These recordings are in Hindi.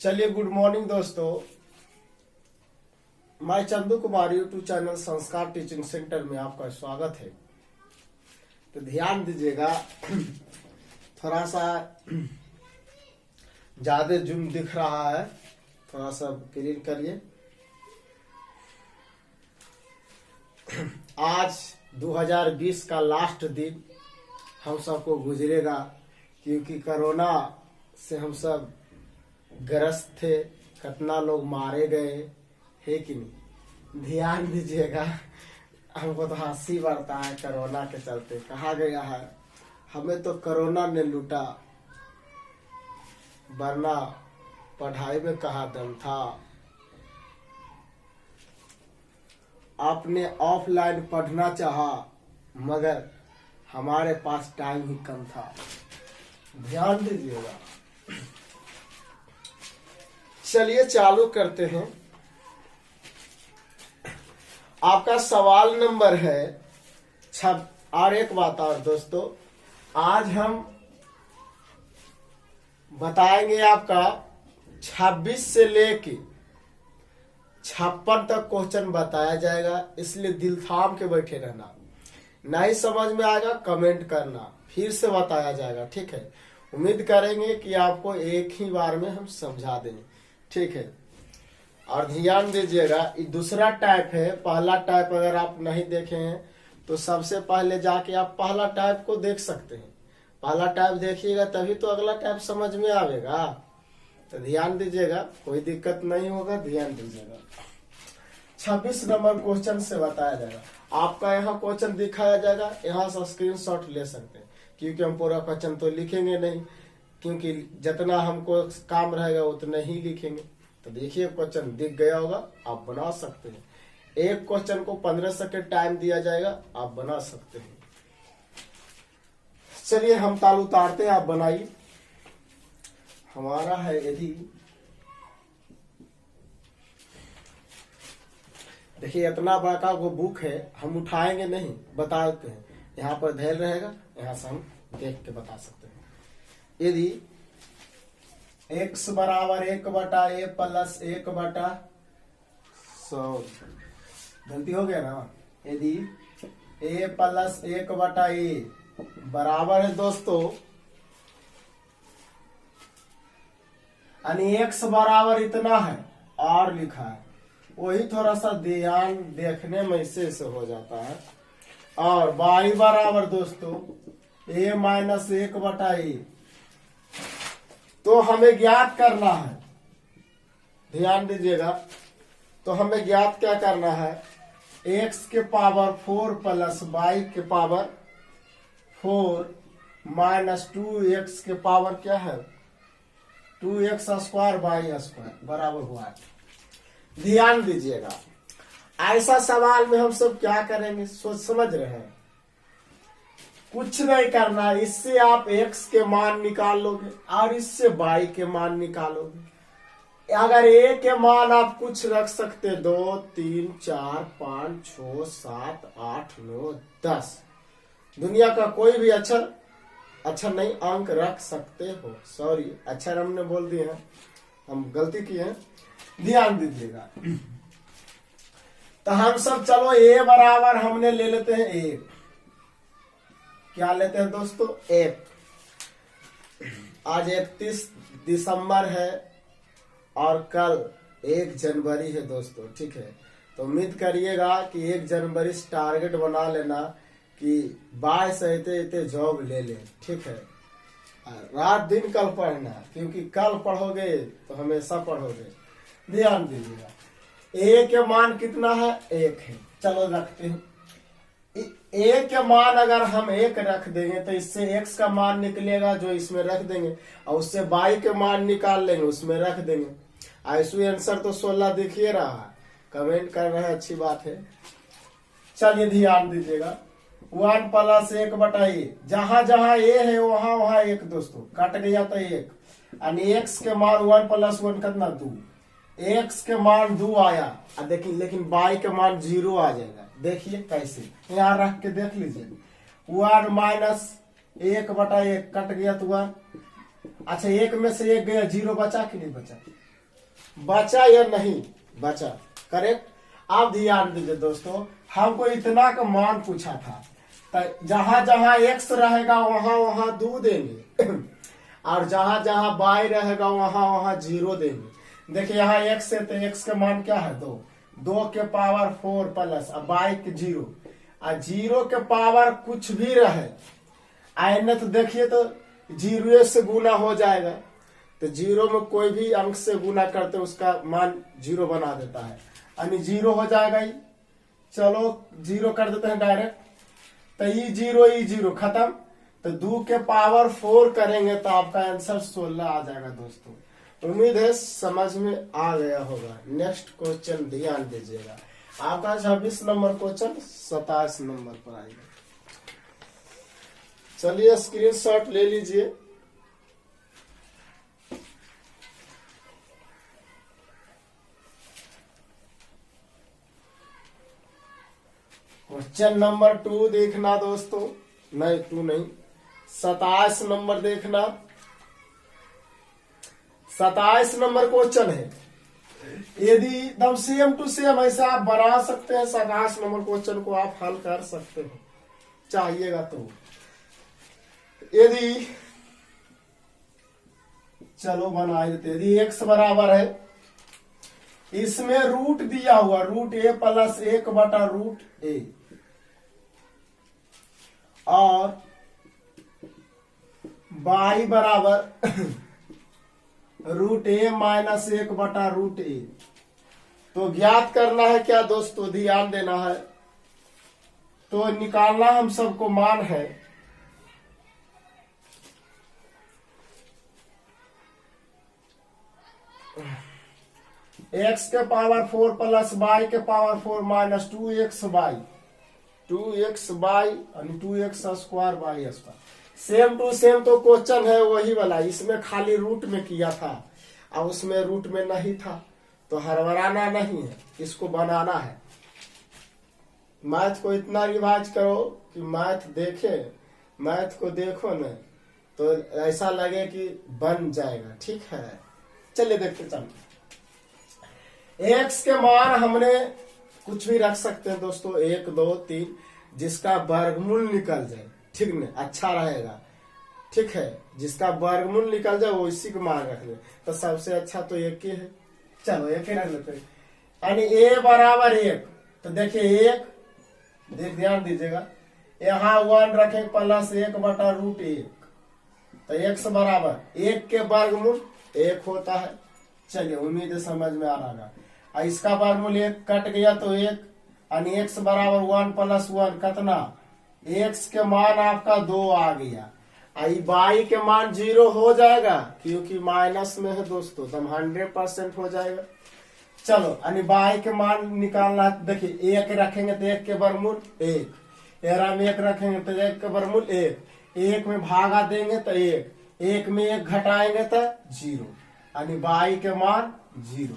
चलिए, गुड मॉर्निंग दोस्तों। मैं चंदू कुमार यूट्यूब चैनल संस्कार टीचिंग सेंटर में आपका स्वागत है। तो ध्यान दीजिएगा, थोड़ा सा ज्यादा जूम दिख रहा है, थोड़ा सा क्लीन करिए। आज 2020 का लास्ट दिन हम सबको गुजरेगा, क्योंकि कोरोना से हम सब ग्रस्त थे। कितना लोग मारे गए है कि नहीं। ध्यान दीजिएगा, हमको तो हंसी बढ़ता है कोरोना के चलते। कहा गया है हमें तो कोरोना ने लूटा, वरना पढ़ाई में कहाँ दम था। आपने ऑफलाइन पढ़ना चाहा, मगर हमारे पास टाइम ही कम था। ध्यान दीजिएगा। चलिए चालू करते हैं। आपका सवाल नंबर है और एक बात और दोस्तों, आज हम बताएंगे आपका 26 से लेके 56 तक क्वेश्चन बताया जाएगा, इसलिए दिल थाम के बैठे रहना। नहीं समझ में आएगा कमेंट करना, फिर से बताया जाएगा, ठीक है। उम्मीद करेंगे कि आपको एक ही बार में हम समझा देंगे, ठीक है। और ध्यान दीजिएगा, ये दूसरा टाइप है। पहला टाइप अगर आप नहीं देखे हैं तो सबसे पहले जाके आप पहला टाइप को देख सकते हैं। पहला टाइप देखिएगा तभी तो अगला टाइप समझ में आएगा। तो ध्यान दीजिएगा, कोई दिक्कत नहीं होगा। ध्यान दीजिएगा, 26 नंबर क्वेश्चन से बताया जाएगा। आपका यहाँ क्वेश्चन दिखाया जाएगा, यहाँ से स्क्रीनशॉट ले सकते हैं, क्योंकि हम पूरा क्वेश्चन तो लिखेंगे नहीं, क्योंकि जितना हमको काम रहेगा उतना ही लिखेंगे। तो देखिए, क्वेश्चन दिख गया होगा, आप बना सकते हैं। एक क्वेश्चन को 15 सेकंड टाइम दिया जाएगा, आप बना सकते हैं। चलिए हम ताल उतारते हैं, आप बनाइए। हमारा है यदि देखिए, इतना बड़ा वो बुक है, हम उठाएंगे नहीं, बता देते हैं। यहाँ पर धैर्य रहेगा, यहाँ से हम देख के बता सकते हैं। यदि x बराबर 1/a प्लस 1/100, गलती हो गया ना। यदि a प्लस 1/a बराबर है दोस्तों, यानी x बराबर इतना है, और लिखा है, वही थोड़ा सा ध्यान देखने में इससे हो जाता है। और y बराबर दोस्तों a माइनस 1/a, तो हमें ज्ञात करना है। ध्यान दीजिएगा, तो हमें ज्ञात क्या करना है, x के पावर 4 प्लस y के पावर 4 माइनस 2x के पावर क्या है 2x स्क्वायर y स्क्वायर बराबर हुआ है। ध्यान दीजिएगा, ऐसा सवाल में हम सब क्या करेंगे, सोच समझ रहे हैं। कुछ नहीं करना, इससे आप x के मान निकाल लोगे और इससे y के मान निकालोगे। अगर a के मान आप कुछ रख सकते, 2 3 4 5 6 7 8 9 10, दुनिया का कोई भी अक्षर नहीं अंक रख सकते हो। सॉरी, अक्षर हमने बोल दिए हैं, हम गलती किए हैं। ध्यान दीजिएगा, तो हम सब चलो a बराबर हमने ले लेते हैं 1। क्या लेते हैं दोस्तों, 1। आज 31 दिसंबर है और कल 1 जनवरी है दोस्तों, ठीक है। तो उम्मीद करिएगा कि 1 जनवरी से टारगेट बना लेना कि 22 रहते जॉब ले ले, ठीक है। रात दिन कल पढ़ना, क्योंकि कल पढ़ोगे तो हमेशा पढ़ोगे। ध्यान दीजिएगा, ए के मान कितना है, 1 है। चलो रखते हैं। ए के मान अगर हम 1 रख देंगे तो इससे x का मान निकलेगा जो इसमें रख देंगे, और उससे y के मान निकाल लेंगे उसमें रख देंगे। ऐसे आंसर तो 16 दिखिए रहा है, कमेंट कर रहे हैं, अच्छी बात है। चलिए ध्यान दीजिएगा, 1 + 1 बटा ए, जहां जहां ए है वहां वहां 1 दोस्तों, कट गया तो 1, यानी x के मान 1 + 1 कितना 2, x के मान 2 आया। देखिए लेकिन y के मान 0 आ जाएगा। देखिए कैसे, यहाँ रख के देख लीजिए, 1 - 1 बटा 1 कट गया तो 1। अच्छा 1 में से 1 गया, 0 बचा कि नहीं बचा, बचा या नहीं बचा, करेक्ट। अब ध्यान दीजिए दोस्तों, हमको इतना का मान पूछा था, तो जहां जहां x रहेगा वहां वहां 2 देंगे और जहां जहां y रहेगा वहां वहां 0 देंगे। देखिए यहाँ x है तो x का मान क्या है, 2, 2 के पावर 4 प्लस अब y के 0, और 0 के पावर कुछ भी रहे आने तो देखिए तो 0 से गुना हो जाएगा, तो 0 में कोई भी अंक से गुना करते उसका मान 0 बना देता है, यानी 0 हो जाएगा ही। चलो 0 कर देते हैं डायरेक्ट, तो ई 0 खत्म, तो 2 के पावर 4 करेंगे तो आपका आंसर 16 आ जाएगा दोस्तों। उम्मीद है समझ में आ गया होगा। नेक्स्ट क्वेश्चन ध्यान दीजिएगा, आपका 26 नंबर क्वेश्चन 27 नंबर पर आएगा। चलिए स्क्रीनशॉट ले लीजिए। क्वेश्चन नंबर 2 देखना दोस्तों, नहीं 2 नहीं, 27 नंबर देखना। 27 नंबर क्वेश्चन है, यदि एकदम सेम टू सेम ऐसा आप बना सकते हैं, 27 नंबर क्वेश्चन को आप हल कर सकते हैं चाहिएगा तो। यदि चलो बना देते, यदि x बराबर है, इसमें रूट दिया हुआ, √a + 1 बटा √a, और y बराबर √a - 1 बटा √a, तो ज्ञात करना है क्या दोस्तों, ध्यान देना है। तो निकालना हम सबको मान है x के पावर 4 प्लस y के पावर 4 माइनस 2xy, 2xy यानी 2x² y²। Same to same तो क्वेश्चन है वही वाला, इसमें खाली रूट में किया था और उसमें रूट में नहीं था, तो हड़बड़ाना नहीं है, इसको बनाना है। मैथ को इतना रिवाइज करो कि मैथ देखे, मैथ को देखो न तो ऐसा लगे कि बन जाएगा, ठीक है। चलिए देखते चलते, x के मान हमने कुछ भी रख सकते हैं दोस्तों, 1 2 3, जिसका वर्गमूल निकल जाए, ठीक न, अच्छा रहेगा, ठीक है। जिसका वर्गमूल निकल जाए वो इसी को मान रख ले, तो सबसे अच्छा तो 1 ही है। चलो 1 ही रख लेते हैं, यानी a बराबर 1, तो देखिए 1, ध्यान दीजिएगा, यहाँ 1 रखें प्लस 1 बटा √1, तो x बराबर 1 के वर्गमूल 1 होता है। चलिए उम्मीद है समझ में आ रहा है। इसका वर्गमूल 1 कट गया तो 1, यानी x बराबर 1 + 1 कितना, x के मान आपका 2 आ गया, y के मान 0 हो जाएगा क्योंकि माइनस में है दोस्तों, तो 100% हो जाएगा। चलो यानी y के मान निकालना है, देखिए 1 रखेंगे तो 1 के वर्गमूल 1, 13 में 1 रखेंगे तो 1 के वर्गमूल 1, 1 में भागा देंगे तो 1, 1 में 1 घटाएंगे तो 0, यानी y के मान 0।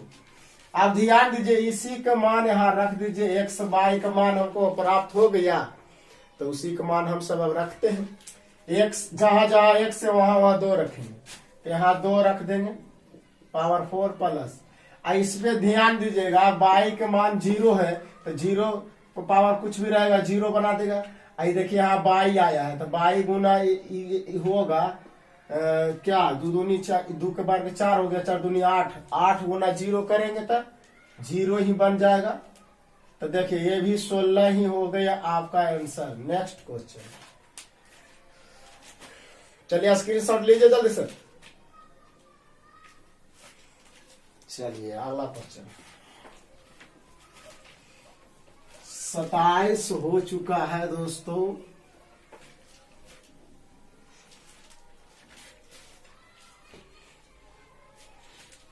अब ध्यान दीजिए, इसी का मान यहाँ रख दीजिए, x y का मान हमको प्राप्त हो गया, तो उसी का मान हम सब अब रखते हैं। x जहां जहां x है वहां वहां 2 रखेंगे, तो यहाँ 2 रख देंगे, पावर 4 प्लस, इस पे ध्यान दीजिएगा, y के मान 0 है तो 0 पावर कुछ भी रहेगा 0 बना देगा। आई देखिए यहाँ y आया है, तो y गुना होगा क्या, 2 दूनी 4, 2 के बार 4 हो गया, 4 दूनी 8, 8 गुना 0 करेंगे तो 0 ही बन जाएगा। तो देखिए ये भी 16 ही हो गया आपका आंसर। नेक्स्ट क्वेश्चन, चलिए स्क्रीनशॉट लीजिए जल्दी से। चलिए अगला क्वेश्चन 27 हो चुका है दोस्तों।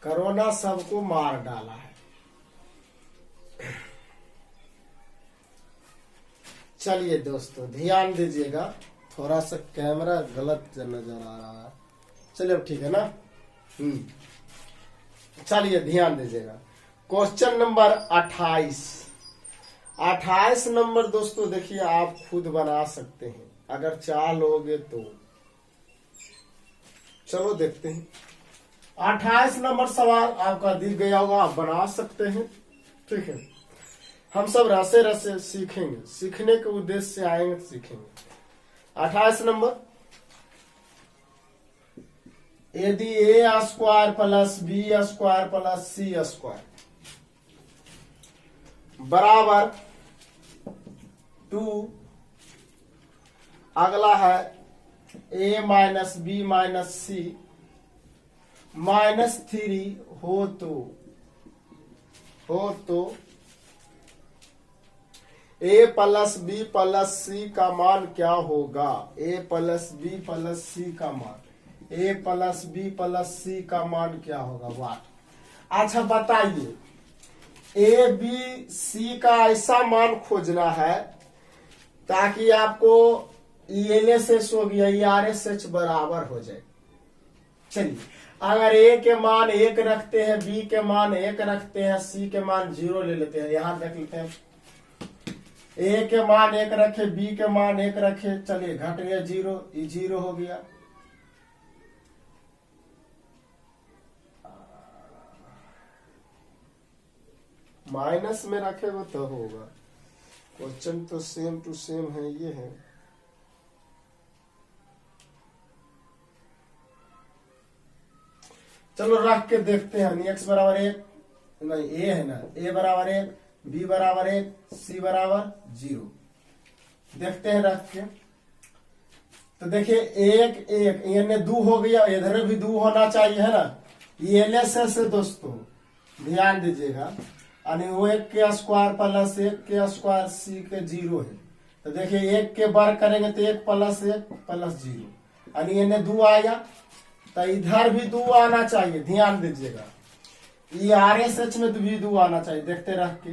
कोरोना सबको मार डाला है। चलिए दोस्तों ध्यान दीजिएगा, थोड़ा सा कैमरा गलत नजर आ रहा है। चलिए अब ठीक है ना। चलिए ध्यान दीजिएगा, क्वेश्चन नंबर 28 नंबर दोस्तों देखिए, आप खुद बना सकते हैं अगर चाह लोगे तो। चलो देखते हैं। 28 नंबर सवाल आपका दिख गया होगा, आप बना सकते हैं। ठीक है, हम सब रसे रसे सीखेंगे, सीखने के उद्देश्य से आएंगे तो सीखेंगे। 28 नंबर, यदि a square plus b square plus c square बराबर 2, अगला है a minus B minus C minus 3 हो तो a plus B plus C का मान क्या होगा। a plus B plus C का मान, a plus B plus C का मान क्या होगा। वाट। अच्छा बताइए, a b c का ऐसा मान खोजना है ताकि आपको ELSH हो गया ERSH बराबर हो जाए। चलिए, अगर a के मान 1 रखते हैं, b के मान 1 रखते हैं, c के मान 0 ले लेते हैं। यहां देख लेते हैं, a के मान 1 रखे, b के मान 1 रखे, चलिए घट गया 0, ये 0 हो गया। माइनस में रखेगा तो होगा। क्वेश्चन तो सेम टू सेम है, ये है। चलो रख के देखते हैं। x बराबर 1, नहीं a है ना, a बराबर 1, b बराबर 1, c बराबर 0। देखते हैं रख के। तो देखिए 1 1 यानी 2 हो गया, इधर भी 2 होना चाहिए है ना। ELSH है दोस्तों, ध्यान दीजिएगा। यानी वो 1 के स्क्वायर प्लस 1 के स्क्वायर c के 0 है। तो देखिए 1 के वर्ग करेंगे तो 1 प्लस 1 प्लस 0, यानी इन्हें 2 आया, तो इधर भी 2 आना चाहिए। ध्यान दीजिएगा, ERSH में भी 2 आना चाहिए। देखते रह के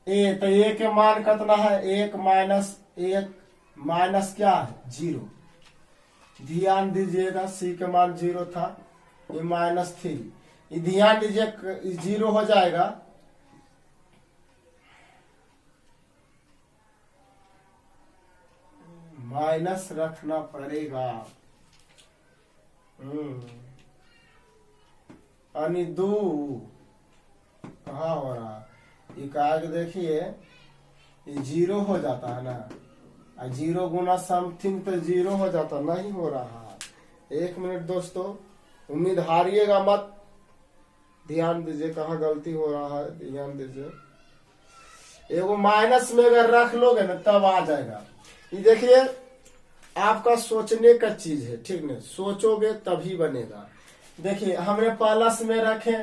a, तो a के मान कितना है, 1 माइनस 1 माइनस क्या है 0। ध्यान दीजिएगा, c के मान 0 था, ये माइनस 3। ध्यान दीजिए 0 हो जाएगा। माइनस रखना पड़ेगा। यानी 2 कहा हो रहा, ये कहा कि देखिए ये 0 हो जाता है ना, 0 गुना समथिंग तो 0 हो जाता, नहीं हो रहा। 1 मिनट दोस्तों, उम्मीद हारिएगा मत। ध्यान दीजिए कहाँ गलती हो रहा है, ध्यान दीजिए। एगो माइनस में अगर रख लोगे ना तब आ जाएगा। ये देखिए आपका सोचने का चीज है, ठीक नहीं, सोचोगे तभी बनेगा। देखिए हमने प्लस में रखे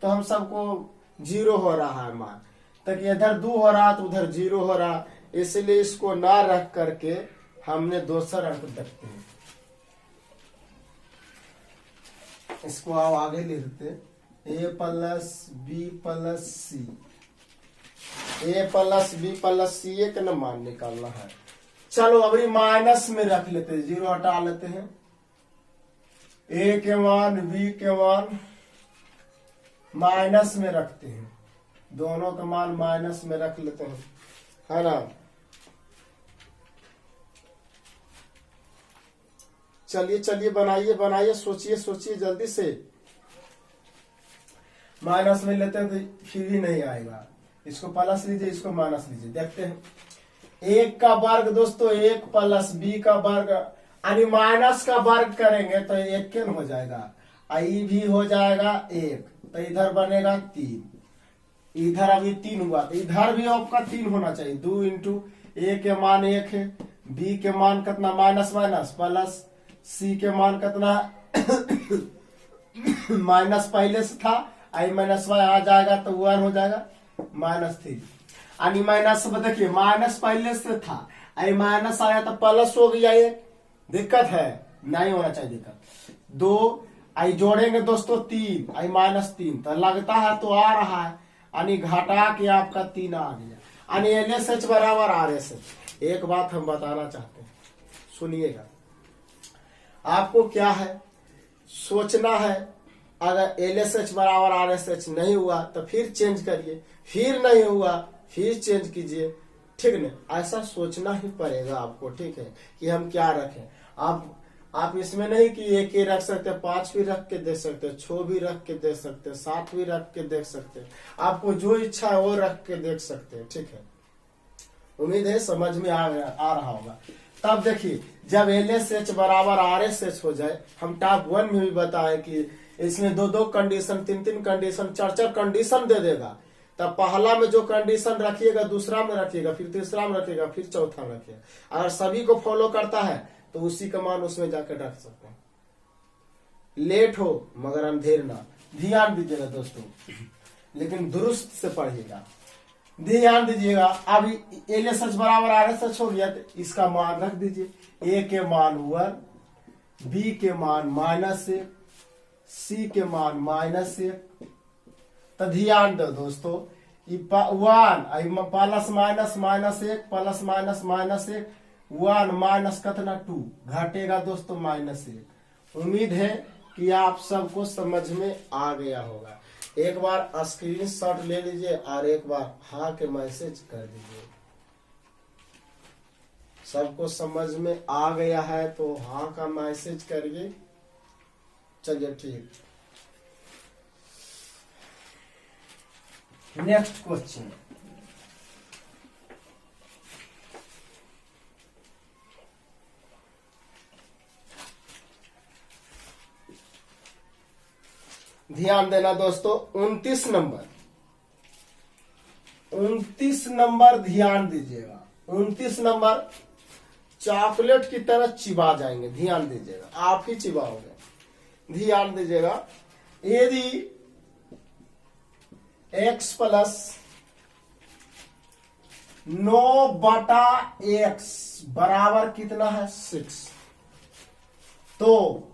तो हम सबको 0 हो रहा है मान, तक इधर 2 हो रहा तो उधर 0 हो रहा, इसलिए इसको ना रख करके हमने दूसरा अंक देखते हैं। इसको आप आगे लिखते a plus B plus C, a plus B plus C एक न मान निकालना है। चलो अभी माइनस में रख लेते हैं, 0 हटा लेते हैं। a के मान b के मान माइनस में रखते हैं, दोनों का मान माइनस में रख लेते हैं, है ना। चलिए चलिए बनाइए बनाइए, सोचिए सोचिए जल्दी से। माइनस में लेते हैं तो फिर भी नहीं आएगा। इसको प्लस लीजिए, इसको माइनस लीजिए। देखते हैं 1 का वर्ग दोस्तों 1 प्लस बी का वर्ग, यानी माइनस का वर्ग करेंगे तो 1 के हो जाएगा, आई भी हो जाएगा 1, तो इधर बनेगा 3। इधर अभी 3 हुआ तो इधर भी आपका 3 होना चाहिए। 2 इंटू a के मान 1 है, b के मान कितना माइनस माइनस प्लस सी के मान कितना है माइनस पहले से था, आई माइनस वाई आ जाएगा तो 1 हो जाएगा -3। यानी माइनस देखिए माइनस पहले से था, आई माइनस आया तो प्लस हो गया, ये दिक्कत है, नहीं होना चाहिए दिक्कत। 2 आई जोड़ेंगे दोस्तों 3, आई -3 तो लगता है तो आ रहा है, यानी घटा के आपका 3 आ गया, यानी LSH बराबर RSH। एक बात हम बताना चाहते हैं, सुनिएगा, आपको क्या है सोचना है, अगर LSH बराबर RSH नहीं हुआ तो फिर चेंज करिए, फिर नहीं हुआ फिर चेंज कीजिए, ठीक न, ऐसा सोचना ही पड़ेगा आपको, ठीक है, कि हम क्या रखें। आप इसमें नहीं कि 1 ही रख सकते, 5 भी रख के दे सकते, 6 भी रख के दे सकते, 7 भी रख के देख सकते, आपको जो इच्छा है वो रख के देख सकते हैं, ठीक है। उम्मीद है समझ में आ रहा होगा। तब देखिए जब LSH बराबर RSH हो जाए, हम टॉप 1 में भी बताए कि इसमें 2-2 कंडीशन, 3-3 कंडीशन, 4-4 कंडीशन दे देगा। तब पहला में जो कंडीशन रखिएगा दूसरा में रखिएगा, फिर तीसरा में रखिएगा, फिर चौथा में रखिएगा। अगर सभी को फॉलो करता है तो उसी का मान उसमें जाकर रख सकते हैं। लेट हो मगर अंधेर ना, ध्यान दीजिएगा दोस्तों, लेकिन दुरुस्त से पढ़िएगा, ध्यान दीजिएगा। अब LSH बराबर RSH हो गया तो इसका मान रख दीजिए, A के मान 1, B के मान -1, C के मान -1। तो ध्यान दो दोस्तों, 1 plus minus -1 plus minus -1, 1 minus कितना 2 घटेगा दोस्तों -1। उम्मीद है कि आप सबको समझ में आ गया होगा। एक बार स्क्रीनशॉट ले लीजिए और एक बार हाँ के मैसेज कर दीजिए। सबको समझ में आ गया है तो हाँ का मैसेज करिए। चलिए ठीक, नेक्स्ट क्वेश्चन। ध्यान देना दोस्तों, 29 नंबर ध्यान दीजिएगा। 29 नंबर चॉकलेट की तरह चिबा जाएंगे, ध्यान दीजिएगा, आप ही चिबाओगे। ध्यान दीजिएगा, यदि x प्लस 9/x बराबर कितना है 6, तो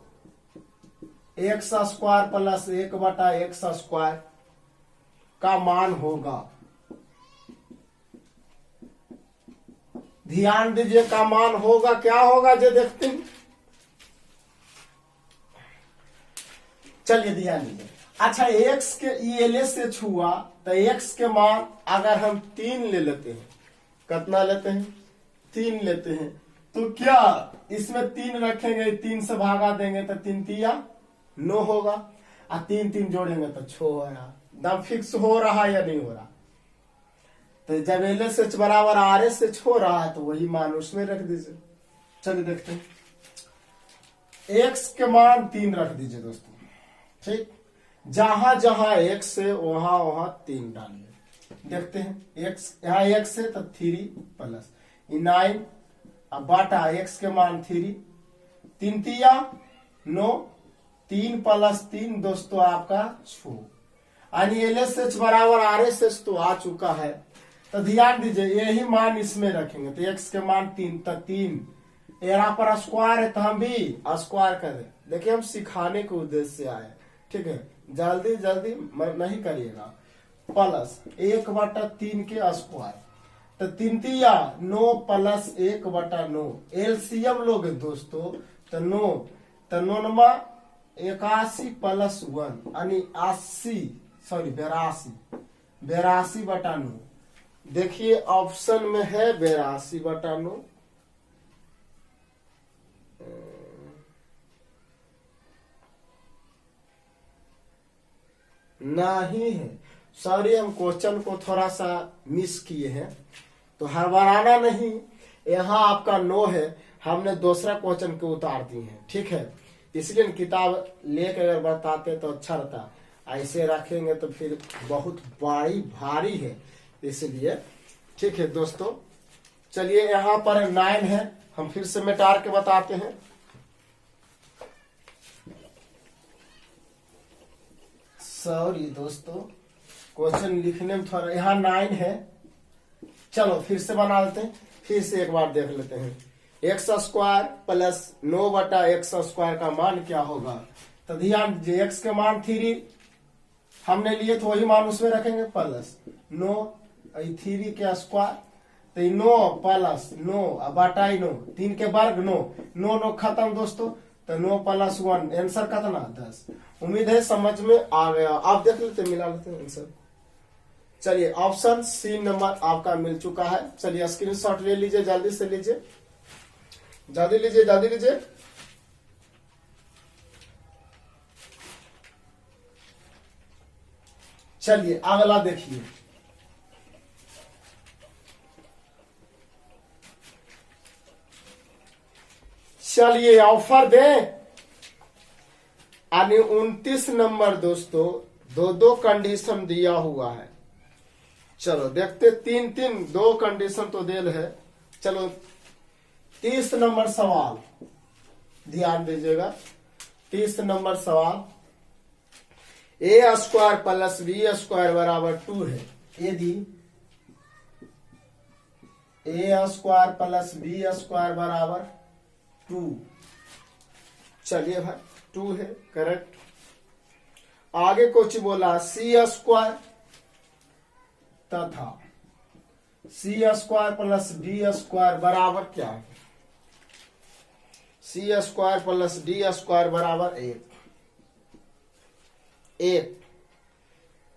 x² प्लस 1/x² का मान होगा, ध्यान दीजिए, का मान होगा, क्या होगा जो देखते हैं। चलिए ध्यान दीजिए। अच्छा, x के LSH हुआ तो x के मान अगर हम 3 ले लेते हैं, कितना लेते हैं 3 लेते हैं, तो क्या इसमें 3 रखेंगे, 3 से भागा देंगे तो 3 तिया 9 होगा, और 3 जोड़ेंगे तो 6 हो रहा। दम फिक्स हो रहा या नहीं हो रहा। तो जब LSH बराबर RSH हो रहा है तो वही मान उसमें रख दीजिए। चलिए देखते हैं, x के मान 3 रख दीजिए दोस्तों, ठीक। जहां जहां x है वहां वहां 3 डालिए। देखते हैं, x यहाँ x है तो 3 प्लस 9, अब बाटा x के मान 3, 3 तिया 9, 3 प्लस 3 दोस्तों आपका 6, यानी LSH बराबर RSH तो आ चुका है। तो ध्यान दीजिए, यही मान इसमें रखेंगे तो x के मान 3, तो 3 यहाँ पर स्क्वायर है तो हम भी स्क्वायर करें। देखिए हम सिखाने के उद्देश्य से आए, ठीक है, जल्दी जल्दी नहीं करिएगा। प्लस 1/3 के स्क्वायर, तो 3 तिया 9 प्लस 1/9, एलसीएम लोगे दोस्तों तो 9, तो 9 81 प्लस 1 यानी 82/9। देखिए ऑप्शन में है 82/9, नहीं है, सॉरी, हम क्वेश्चन को थोड़ा सा मिस किए हैं, तो हड़बड़ाना नहीं। यहाँ आपका 9 है, हमने दूसरा क्वेश्चन को उतार दिए हैं, ठीक है, इसलिए किताब लेकर अगर बताते तो अच्छा रहता। ऐसे रखेंगे तो फिर बहुत भारी है, इसलिए ठीक है दोस्तों। चलिए यहाँ पर 9 है, हम फिर से मिटार के बताते हैं। सॉरी दोस्तों, क्वेश्चन लिखने में थोड़ा यहाँ 9 है। चलो फिर से बना लेते हैं, फिर से एक बार देख लेते हैं। एक्स स्क्वायर प्लस 9 बटा एक्स स्क्वायर का मान क्या होगा। तो ध्यान दीजिए, एक्स के मान 3 हमने लिए तो वही मान उसमें रखेंगे, प्लस 9 3 के स्क्वायर, तो 9 प्लस 9 बटा 9, 3 के वर्ग 9, 9 खत्म दोस्तों, तो 9 प्लस 1 आंसर कितना 10। उम्मीद है समझ में आ गया। आप देख लेते, मिला लेते हैं आंसर। चलिए ऑप्शन सी नंबर आपका मिल चुका है। चलिए स्क्रीनशॉट ले लीजिए, जल्दी से लीजिए, जल्दी लीजिए, जल्दी लीजिए। चलिए अगला देखिए, चलिए ऑफर दें। यानी 29 नंबर दोस्तों, दो कंडीशन दिया हुआ है। चलो देखते, 3 2 कंडीशन तो दिल है। चलो 30 नंबर सवाल ध्यान दीजिएगा। 30 नंबर सवाल, ए स्क्वायर प्लस बी स्क्वायर बराबर 2 है यदि ए स्क्वायर प्लस बी स्क्वायर बराबर 2। चलिए भाई 2 है करेक्ट। आगे कुछ बोला, सी स्क्वायर तथा सी स्क्वायर प्लस डी स्क्वायर बराबर क्या है। सी स्क्वायर प्लस डी स्क्वायर बराबर 1।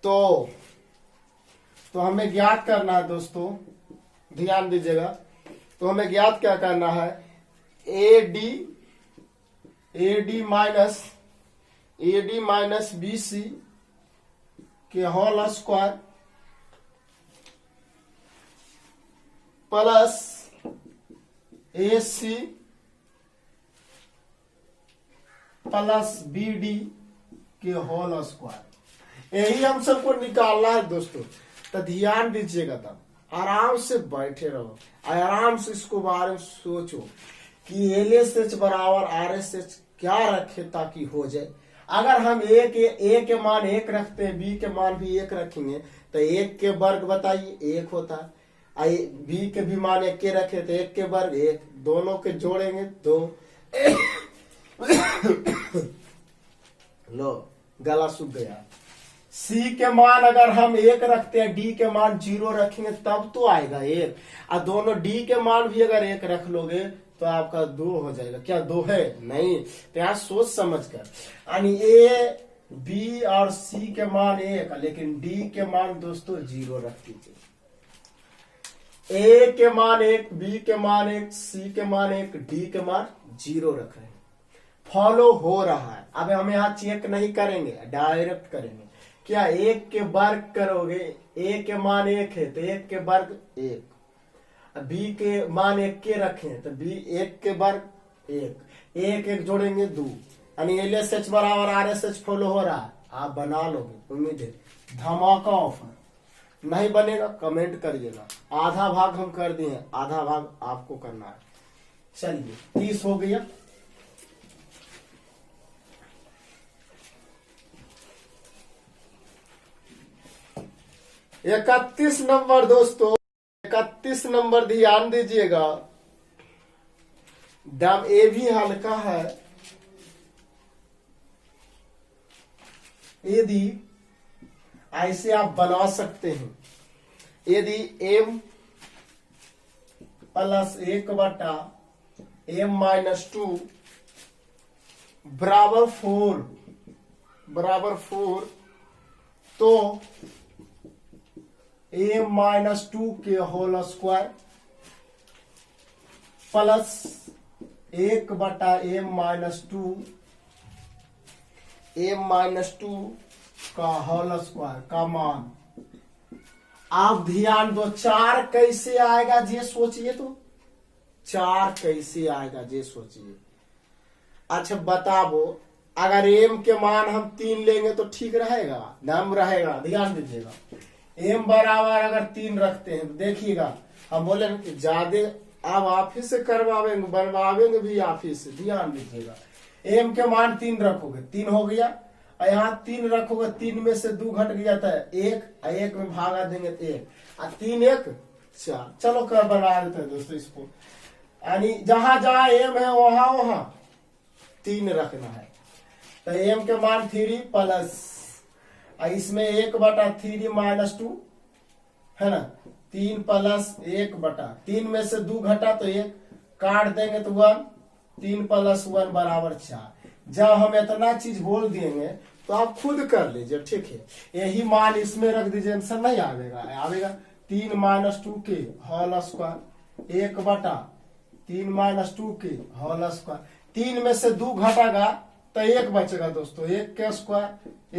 तो हमें ज्ञात करना है दोस्तों, ध्यान दीजिएगा। तो हमें ज्ञात क्या करना है, A D minus B C के whole square plus A C plus B D के होल स्क्वायर, यही हम सबको निकालना है दोस्तों। तो ध्यान दीजिएगा, तब आराम से बैठे रहो, आराम से इसको बारे में सोचो कि LHS बराबर RSH क्या रखे ताकि हो जाए। अगर हम ए के मान 1 रखते हैं, बी के मान भी 1 रखेंगे, तो 1 के वर्ग बताइए 1 होता है। बी के भी मान 1 के रखे तो 1 के वर्ग 1, दोनों के जोड़ेंगे 2। लो गला सूख गया। सी के मान अगर हम 1 रखते हैं, डी के मान 0 रखेंगे तब तो आएगा 1, और दोनों डी के मान भी अगर 1 रख लोगे तो आपका 2 हो जाएगा। क्या 2 है? नहीं। तो यहाँ सोच समझ कर, यानी ए बी और सी के मान 1, लेकिन डी के मान दोस्तों 0 रख दीजिए। ए के मान 1, बी के मान 1, सी के मान 1, डी के मान 0 रख रहे हैं। फॉलो हो रहा है। अब हम यहाँ चेक नहीं करेंगे, डायरेक्ट करेंगे। क्या 1 के वर्ग करोगे, ए के मान 1 है तो 1 के वर्ग 1, बी के मान 1 के रखें तो बी 1 के वर्ग 1, 1 जोड़ेंगे 2, यानी LHS बराबर RSH फॉलो हो रहा है। आप बना लोगे, उम्मीद है। धमाका ऑफर नहीं बनेगा कमेंट करिएगा। आधा भाग हम कर दिए, आधा भाग आपको करना है। चलिए 30 हो गया। इकतीस नंबर दोस्तों, 31 नंबर ध्यान दीजिएगा। डम ए भी हल्का है। यदि ऐसे आप बना सकते हैं, यदि m प्लस 1 बटा m माइनस 2 बराबर 4, तो m माइनस 2 के होल स्क्वायर प्लस 1 बटा m माइनस 2 का होल स्क्वायर का मान। आप ध्यान दो, 4 कैसे आएगा ये सोचिए। तो 4 कैसे आएगा ये सोचिए। अच्छा बताओ, अगर m के मान हम 3 लेंगे तो ठीक रहेगा, नाम रहेगा। ध्यान दीजिएगा, m बराबर अगर 3 रखते हैं तो देखिएगा, हम बोले कि ज्यादा अब आप ही से करवावेंगे, बनवावेंगे भी आप ही से। ध्यान दीजिएगा, m के मान 3 रखोगे, 3 हो गया, और यहाँ 3 रखोगे, 3 में से 2 घट गया था 1, और 1 में भागा देंगे तो 1, और 3 1 4। चलो कर बना देते हैं दोस्तों इसको। यानी जहां जहां एम है वहां वहां 3 रखना है। तो एम के मान 3 प्लस, इसमें 1/3 -2 है ना, 3 प्लस 1/3 में से 2 घटा तो 1 काट देंगे तो 1, 3 प्लस 1 बराबर 4। जब हम इतना चीज बोल देंगे तो आप खुद कर लीजिए, ठीक है। यही मान इसमें रख दीजिए, आंसर नहीं आवेगा 3 - 2 के होल स्क्वायर 1/3 - 2 के होल स्क्वायर। 3 में से 2 घटागा तो 1 बचेगा दोस्तों, 1 के स्क्वायर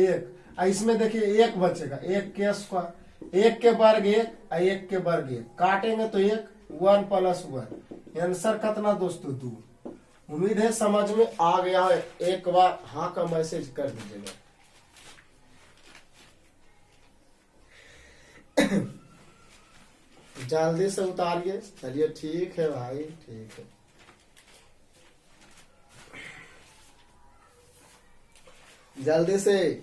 1, इसमें देखिए 1 बचेगा, 1 के स्क्वायर, 1 के वर्ग 1, 1 के वर्ग 1 काटेंगे तो 1, 1 प्लस 1, आंसर कितना दोस्तों 2। उम्मीद है समझ में आ गया है। एक बार हाँ का मैसेज कर दीजिएगा। जल्दी से उतारिए। चलिए ठीक है भाई, ठीक है। जल्दी से।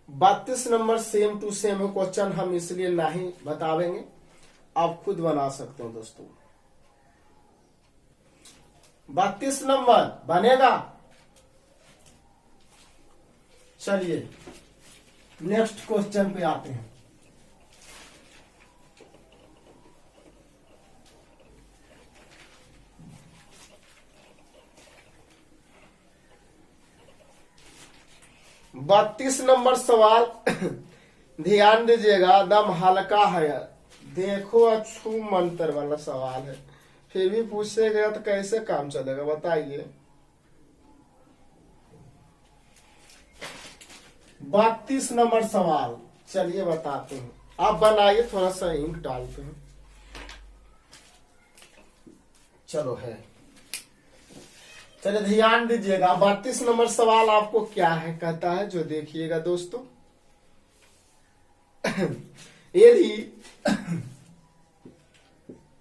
बत्तीस नंबर सेम टू सेम है क्वेश्चन, हम इसलिए नहीं बतावेंगे, आप खुद बना सकते हैं दोस्तों। 32 नंबर बनेगा। चलिए नेक्स्ट क्वेश्चन पे आते हैं। बत्तीस नंबर सवाल ध्यान दीजिएगा, एकदम हल्का है। देखो अछू मंत्र वाला सवाल है, फिर भी पूछेगा तो कैसे काम चलेगा बताइए। 32 नंबर सवाल, चलिए बताते हैं। आप बनाइए, थोड़ा सा इंक डालते हैं। चलो है, चलिए ध्यान दीजिएगा। 32 नंबर सवाल आपको क्या है कहता है, जो देखिएगा दोस्तों।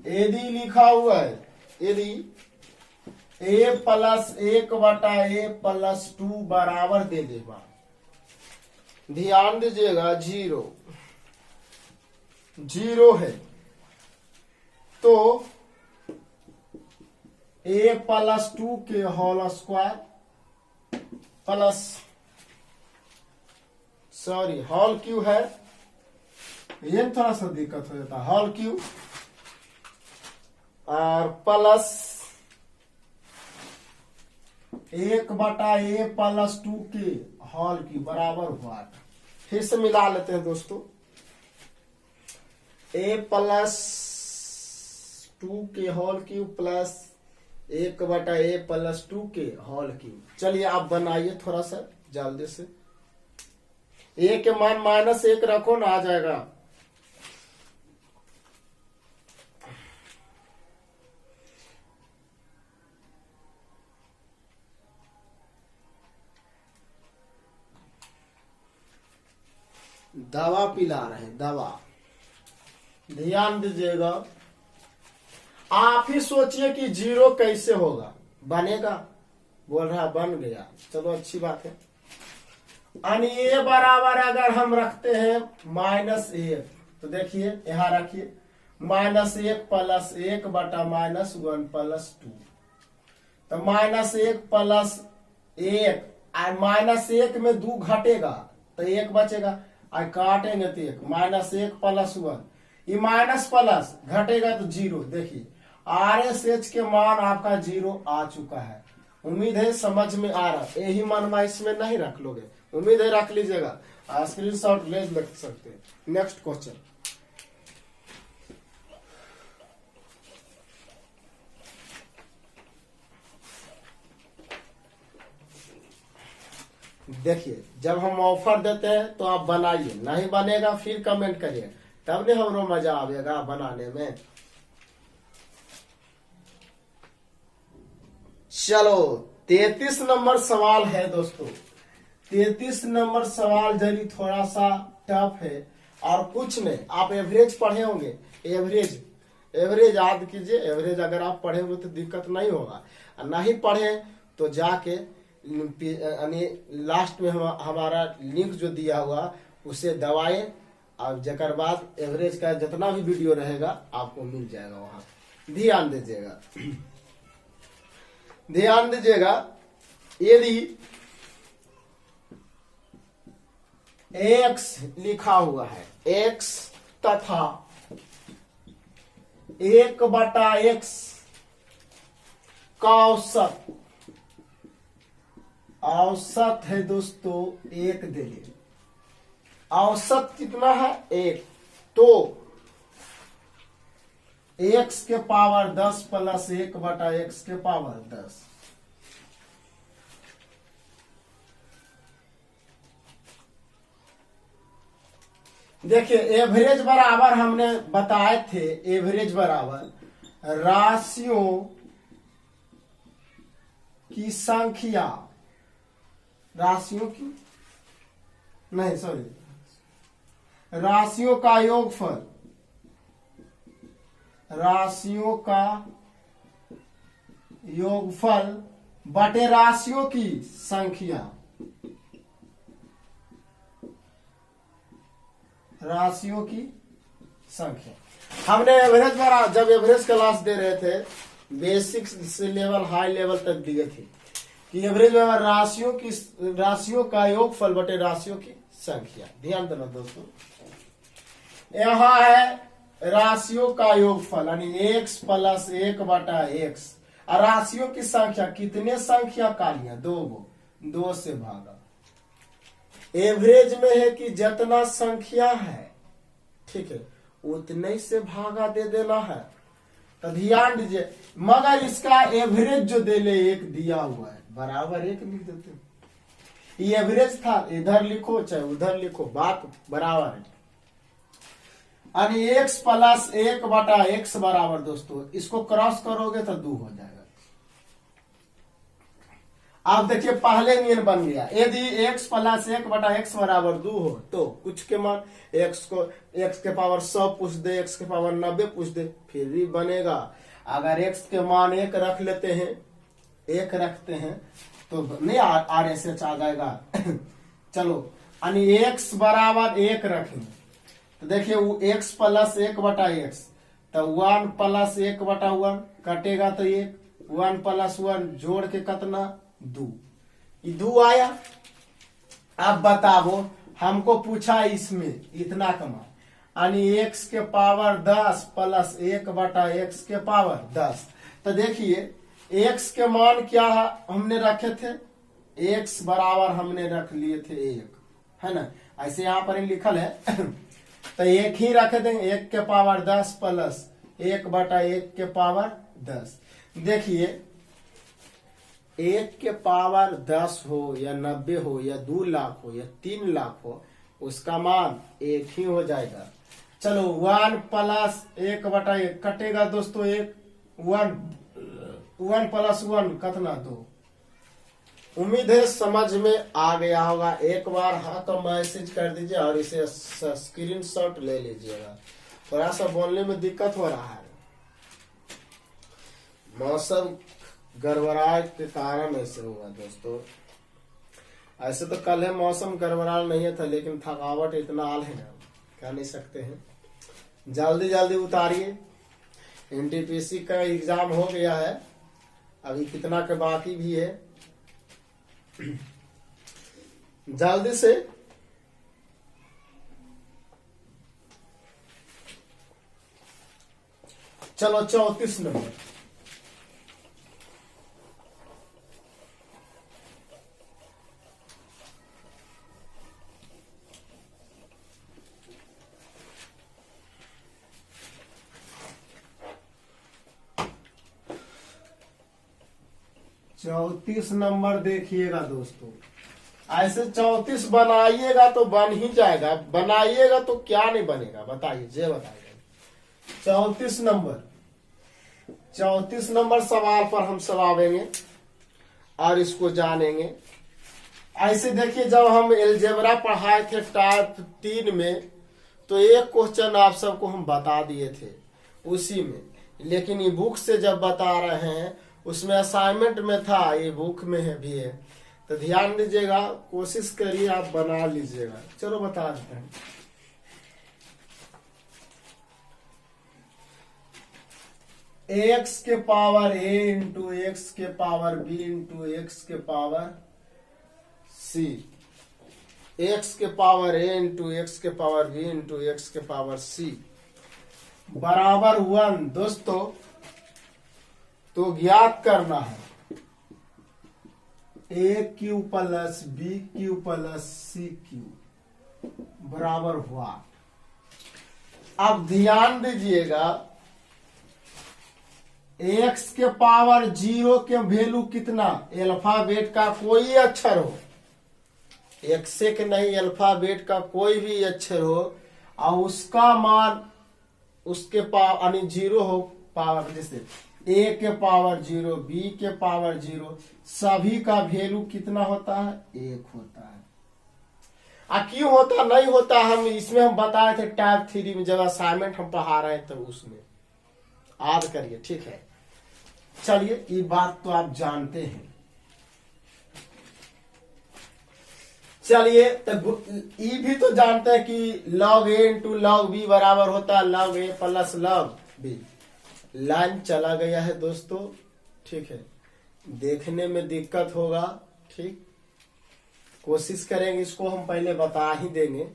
यदि लिखा हुआ है, यदि a + 1/a + 2 बराबर दे देगा, ध्यान दीजिएगा 0 है, तो a + 2 के whole square plus, sorry whole cube है, ये थोड़ा सा दिक्कत हो जाता है, होल क्यू और प्लस 1/a + 2 के होल क्यू बराबर हुआ। फिर से मिला लेते हैं दोस्तों, a + 2 के होल क्यू प्लस 1/a + 2 के होल क्यू। चलिए आप बनाइए थोड़ा सा जल्दी से। a के मान -1 रखो ना, आ जाएगा। दवा पिला रहे, दवा। ध्यान दीजिएगा, आप ही सोचिए कि 0 कैसे होगा, बनेगा? बोल रहा बन गया, चलो अच्छी बात है। यानी a बराबर अगर हम रखते हैं -1, तो देखिए यहां रखिए -1 + 1/-1 + 2, तो -1 + 1 और -1 में 2 घटेगा तो 1 बचेगा, और काटेंगे तो 1 -1 + 1, ये माइनस प्लस घटेगा तो 0। देखिए RSH के मान आपका 0 आ चुका है। उम्मीद है समझ में आ रहा है। यही मान इसमें नहीं रख लोगे, उम्मीद है रख लीजिएगा, स्क्रीनशॉट ले लग सकते हैं। नेक्स्ट क्वेश्चन, देखिए जब हम ऑफर देते हैं तो आप बनाइए, नहीं बनेगा फिर कमेंट करिए, तब नहीं हमरो मजा आएगा बनाने में। चलो 33 नंबर सवाल है दोस्तों, 33 नंबर सवाल जरी थोड़ा सा टफ है और कुछ नहीं, आप एवरेज पढ़े होंगे, एवरेज याद कीजिए। एवरेज अगर आप पढ़े होंगे तो दिक्कत नहीं होगा, और नहीं पढ़े तो जाके यानी लास्ट में हमारा लिंक जो दिया हुआ उसे दबाए, और जकर बाद एवरेज का जितना भी वीडियो रहेगा आपको मिल जाएगा वहां। ध्यान दीजिएगा, ध्यान दीजिएगा। यदि x लिखा हुआ है, x तथा 1/x का औसत है दोस्तों 1 दे लिए। औसत कितना है 1, तो x के पावर 10 प्लस 1/x के पावर 10। देखिए एवरेज बराबर हमने बताए थे, एवरेज बराबर राशियों की संख्या, राशियों की नहीं सॉरी, राशियों का योगफल, राशियों का योगफल बटे राशियों की संख्या, राशियों की संख्या। हमने एवरेज पर जब एवरेज क्लास दे रहे थे, बेसिक से लेवल हाई लेवल तक दिए थे कि एवरेज में राशियों का योगफल बटे राशियों की संख्या। ध्यान देना दोस्तों, यहाँ है राशियों का योगफल यानी x प्लस 1/x, और राशियों की संख्या कितने संख्या का लिया, 2 से भागा। एवरेज में है कि जितना संख्या है, ठीक है, उतने से भागा दे देना है। तो ध्यान दीजिए, मगर इसका एवरेज जो दे ले 1 दिया हुआ है, बराबर 1 लिख देते हैं। ये एवरेज था, इधर लिखो चाहे उधर लिखो, बात बराबर है। यानी x प्लस 1/x बराबर दोस्तों, इसको क्रॉस करोगे तो 2 हो जाएगा। आप देखिए पहले नियम बन गया, यदि x प्लस 1/x बराबर 2 हो तो कुछ के मान x के पावर 100 पूछ दे, x के पावर 90 पूछ दे, फिर भी बनेगा। अगर x के मान 1 रख लेते हैं, 1 रखते हैं तो नहीं RSH आ जाएगा। चलो यानी x बराबर 1 रखेंगे तो देखिए वो x प्लस 1/x, तो 1 प्लस 1/1 कटेगा तो 1 प्लस 1 जोड़ के कितना 2, 2 आया। अब बताओ, हमको पूछा इसमें इतना कमा, यानी x के पावर 10 प्लस 1/x के पावर 10। तो देखिए x के मान क्या हमने रखे थे, x बराबर हमने रख लिए थे 1, है ना, ऐसे यहाँ पर लिखल है। तो 1 ही रख देंगे, 1 के पावर 10 प्लस 1/1 के पावर 10। देखिए 1 के पावर 10 हो या 90 हो या 2 लाख हो या 3 लाख हो, उसका मान 1 ही हो जाएगा। चलो 1 प्लस 1/1 कटेगा दोस्तों 1 प्लस 1 कितना 2। उम्मीद है समझ में आ गया होगा। एक बार हाँ तो मैसेज कर दीजिए और इसे स्क्रीनशॉट ले लीजिएगा। थोड़ा सा बोलने में दिक्कत हो रहा है, मौसम गड़बड़ाए के कारण ऐसे हुआ दोस्तों। ऐसे तो कल है मौसम गड़बड़ा नहीं था, लेकिन थकावट इतना आल है ना, कह नहीं सकते हैं। जल्दी जल्दी उतारिए, NTPC का एग्जाम हो गया है, अभी कितना के बाकी भी है, जल्दी से। चलो 34 नंबर, चौतीस नंबर देखिएगा दोस्तों। ऐसे 34 बनाइएगा तो बन ही जाएगा, बनाइएगा तो क्या नहीं बनेगा बताइए, जे बताइए। 34 नंबर सवाल पर हम सब आवेंगे और इसको जानेंगे। ऐसे देखिए, जब हम एलजेब्रा पढ़ाए थे टाइप 3 में, तो एक क्वेश्चन आप सबको हम बता दिए थे उसी में, लेकिन ये बुक से जब बता रहे हैं उसमें असाइनमेंट में था, ये बुक में है भी है, तो ध्यान दीजिएगा, कोशिश करिए आप बना लीजिएगा। चलो बता देते हैं। एक्स के पावर a इंटू एक्स के पावर b इंटू एक्स के पावर c, एक्स के पावर a इंटू एक्स के पावर b इंटू एक्स के पावर c बराबर 1। दोस्तों, तो ज्ञात करना है a cube plus b Q plus c Q बराबर हुआ। अब ध्यान दीजिएगा, एक्स के पावर 0 के वैल्यू कितना, अल्फाबेट का कोई अक्षर हो, एक्स के नहीं अल्फाबेट का कोई भी अक्षर हो, और उसका मान उसके पावर यानी 0 हो, पावर जैसे ए के पावर 0, बी के पावर 0, सभी का वैल्यू कितना होता है, 1 होता है। क्यों होता नहीं होता, हम इसमें हम बताए थे टाइप 3 में, जब असाइनमेंट हम पढ़ा रहे थे उसमें याद करिए, ठीक है। चलिए, ये बात तो आप जानते हैं। चलिए, तो ये भी तो जानते हैं कि log a into log b बराबर होता है log a plus log b। Line चला गया है दोस्तों, ठीक है, देखने में दिक्कत होगा, ठीक, कोशिश करेंगे, इसको हम पहले बता ही देंगे,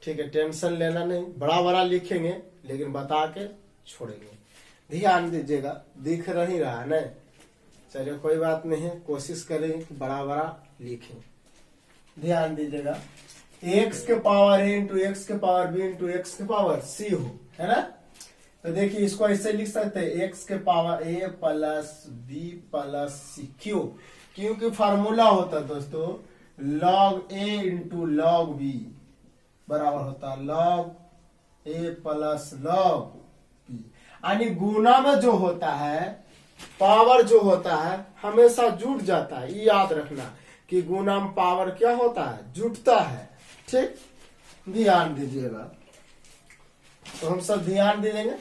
ठीक है, टेंशन लेना नहीं, बड़ा बड़ा लिखेंगे लेकिन बता के छोड़ेंगे। ध्यान दीजिएगा, दिख नहीं रहा है ना, चलिए कोई बात नहीं है, कोशिश करें कि बड़ा बड़ा लिखें। ध्यान दीजिएगा, एक्स के पावर a इंटू एक्स के पावर b इंटू एक्स के पावर c हो, है ना। तो देखिए, इसको ऐसे लिख सकते हैं, एक्स के power a plus b plus c क्यों, क्योंकि फार्मूला होता है दोस्तों log a into log b बराबर होता है log a plus log b। यानी गुना में जो होता है, पावर जो होता है हमेशा जुट जाता है, ये याद रखना कि गुना में पावर क्या होता है, जुटता है, ठीक। ध्यान दीजिएगा, तो हम सब ध्यान दे देंगे,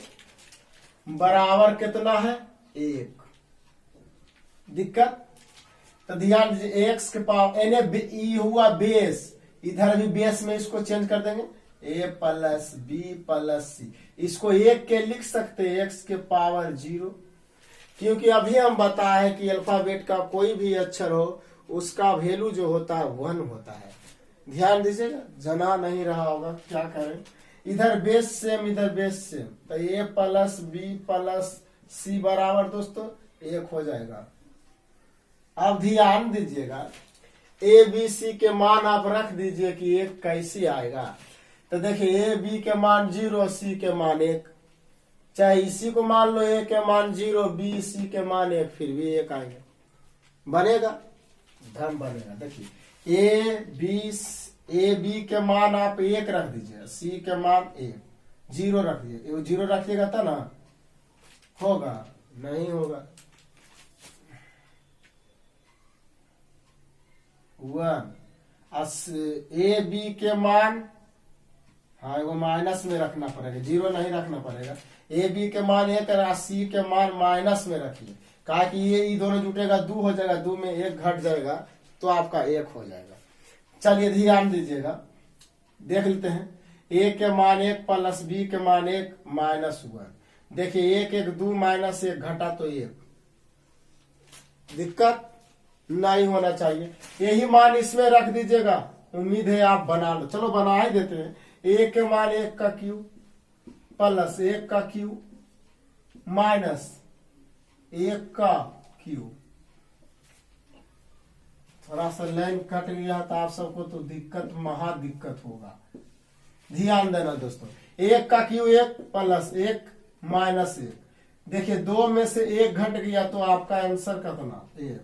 बराबर कितना है, 1। दिक्कत, तो ध्यान दीजिए, एक्स के पावर एने हुआ बेस, इधर भी बेस में इसको चेंज कर देंगे, a प्लस बी प्लस सी, इसको 1 के लिख सकते हैं एक्स के पावर 0, क्योंकि अभी हम बताए कि अल्फाबेट का कोई भी अक्षर हो उसका वैल्यू जो होता है 1 होता है। ध्यान दीजिएगा, जना नहीं रहा होगा, क्या करें, इधर बेस सेम इधर बेस सेम, तो a प्लस बी प्लस सी बराबर दोस्तों 1 हो जाएगा। अब ध्यान दीजिएगा, ए बी सी के मान आप रख दीजिए कि 1 कैसे आएगा, तो देखिए ए बी के मान 0, सी के मान 1, चाहे इसी को मान लो ए के मान 0, बी सी के मान 1, फिर भी 1 आएगा, बनेगा, धर्म बनेगा। देखिए ए बी के मान आप 1 रख दीजिए, सी के मान 1, 0 रख दीजिए, 0 रखिएगा था ना, होगा नहीं होगा, 1 ए बी के मान, हाँ एगो माइनस में रखना पड़ेगा, 0 नहीं रखना पड़ेगा, ए बी के मान 1 और सी के मान माइनस में रखिए, कहा कि ये दोनों जुटेगा 2 हो जाएगा, 2 में 1 घट जाएगा तो आपका 1 हो जाएगा। चलिए ध्यान दीजिएगा, देख लेते हैं, ए के मान 1 प्लस बी के मान 1 माइनस 1, देखिए 1 1 2 माइनस 1 घटा तो 1, दिक्कत नहीं होना चाहिए, यही मान इसमें रख दीजिएगा, उम्मीद है आप बना लो, चलो बना ही देते हैं। ए के मान 1 का क्यू प्लस 1 का क्यू माइनस 1 का क्यू, थोड़ा सा लाइन कट गया तो आप सबको तो दिक्कत महा दिक्कत होगा, ध्यान देना दोस्तों, 1 का क्यू 1 प्लस 1 माइनस 1, देखिए 2 में से 1 घट गया तो आपका आंसर कितना, 1।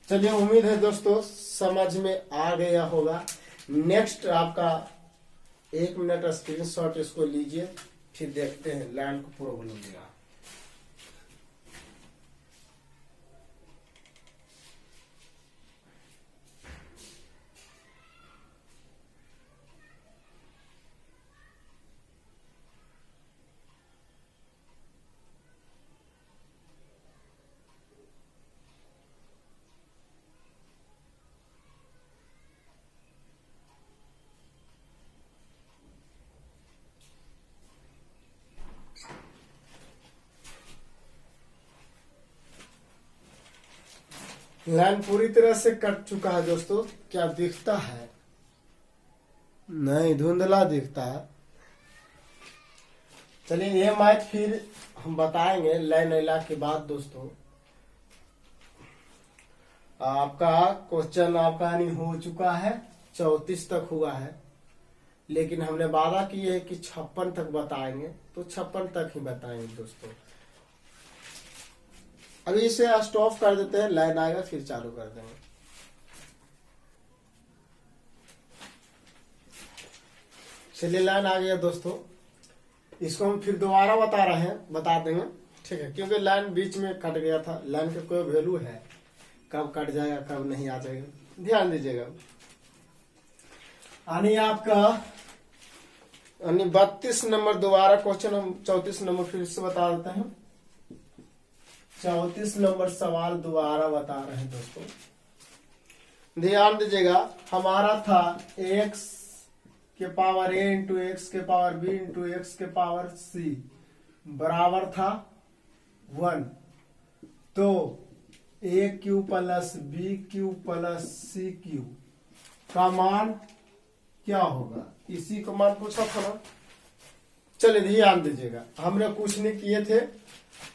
चलिए, उम्मीद है दोस्तों समझ में आ गया होगा। नेक्स्ट आपका 1 मिनट स्क्रीनशॉट इसको लीजिए, फिर देखते हैं लाइन को प्रॉब्लम दिया। लाइन पूरी तरह से कट चुका है दोस्तों। क्या दिखता है? नहीं, धुंधला दिखता है। चलिए ये मैथ फिर हम बताएंगे लाइन अला के बाद दोस्तों। आपका क्वेश्चन आपका यानी हो चुका है, 34 तक हुआ है, लेकिन हमने वादा किए है कि 56 तक बताएंगे, तो 56 तक ही बताएंगे दोस्तों। अभी इसे स्टॉप कर देते हैं, लाइन आएगा फिर चालू कर देंगे। चलिए लाइन आ गया दोस्तों, इसको हम फिर दोबारा बता देंगे, ठीक है, क्योंकि लाइन बीच में कट गया था। लाइन का कोई वैल्यू है, कब कट जाएगा कब नहीं आ जाएगा, ध्यान दीजिएगा। यानी आपका 32 नंबर दोबारा क्वेश्चन हम 34 नंबर फिर से बता देते हैं। 34 नंबर सवाल दोबारा बता रहे हैं दोस्तों, ध्यान दीजिएगा। हमारा था x के पावर a इंटू एक्स के पावर b इंटू एक्स के पावर c बराबर था 1। तो a cube plus b Q plus c Q का मान क्या होगा, इसी का मान पूछा था ना। चलिए ध्यान दीजिएगा, हमने कुछ नहीं किए थे,